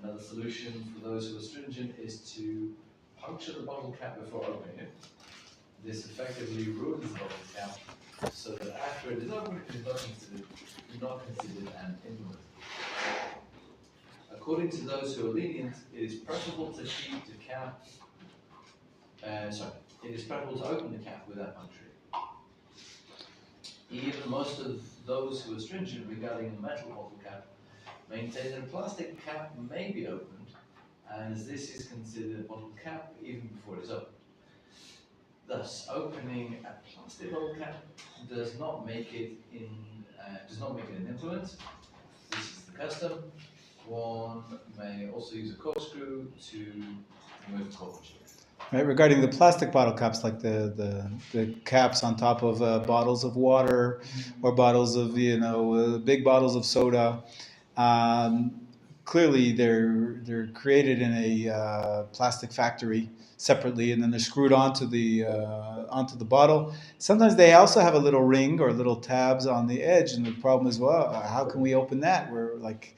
another solution for those who are stringent is to puncture the bottle cap before opening it. this effectively ruins the bottle cap, so that after it is opened, it is not considered an implement. According to those who are lenient, it is preferable to keep the cap. It is preferable to open the cap without puncturing. Even most of those who are stringent regarding a metal bottle cap maintain that a plastic cap may be opened, as this is considered a bottle cap even before it is opened. Thus, opening a plastic bottle cap does not make it an implement. This is the custom. One may also use a corkscrew to remove the cork. Right, regarding the plastic bottle caps, like the caps on top of bottles of water or bottles of big bottles of soda, clearly they're created in a plastic factory separately, and then they're screwed onto the bottle. Sometimes they also have a little ring or little tabs on the edge, and the problem is, well, how can we open that? We're like,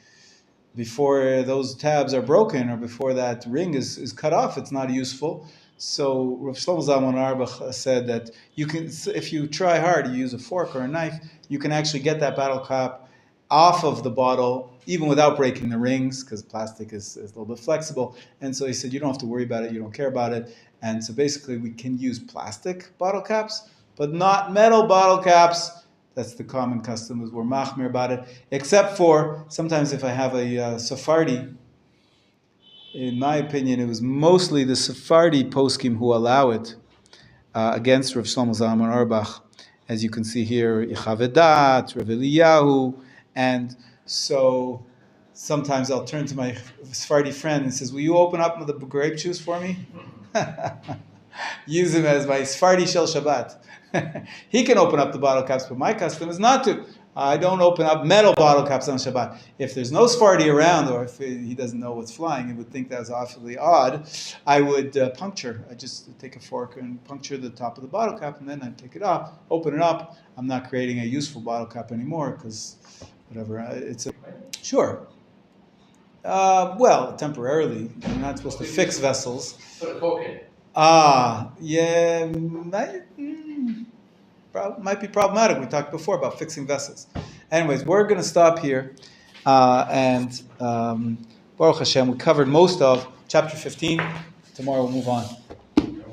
before those tabs are broken or before that ring is cut off, it's not useful. So Rav Shlomo Zalman Auerbach said that you can, if you try hard, you use a fork or a knife, you can actually get that bottle cap off of the bottle even without breaking the rings, because plastic is a little bit flexible. And so he said, you don't have to worry about it, you don't care about it. And so basically we can use plastic bottle caps, but not metal bottle caps. That's the common custom, is we're machmir about it, except for sometimes if I have a Sephardi. In my opinion, it was mostly the Sephardi poskim who allow it against Rav Shlomo Zalman Auerbach. As you can see here, Yechavedat, Rav Eliyahu, and so sometimes I'll turn to my Sephardi friend and says, will you open up the grape juice for me? Use him as my Sephardi Shel Shabbat. He can open up the bottle caps, but my custom is not to. I don't open up metal bottle caps on Shabbat. If there's no Sephardi around, or if he doesn't know what's flying, he would think that's awfully odd, I would puncture. I just take a fork and puncture the top of the bottle cap, and then I take it off, open it up. I'm not creating a useful bottle cap anymore, because whatever, sure. Well, temporarily. You're not supposed to fix vessels. Put a cork in it. Yeah, might be problematic. We talked before about fixing vessels. Anyways, we're going to stop here. And Baruch Hashem, we covered most of chapter 15. Tomorrow we'll move on.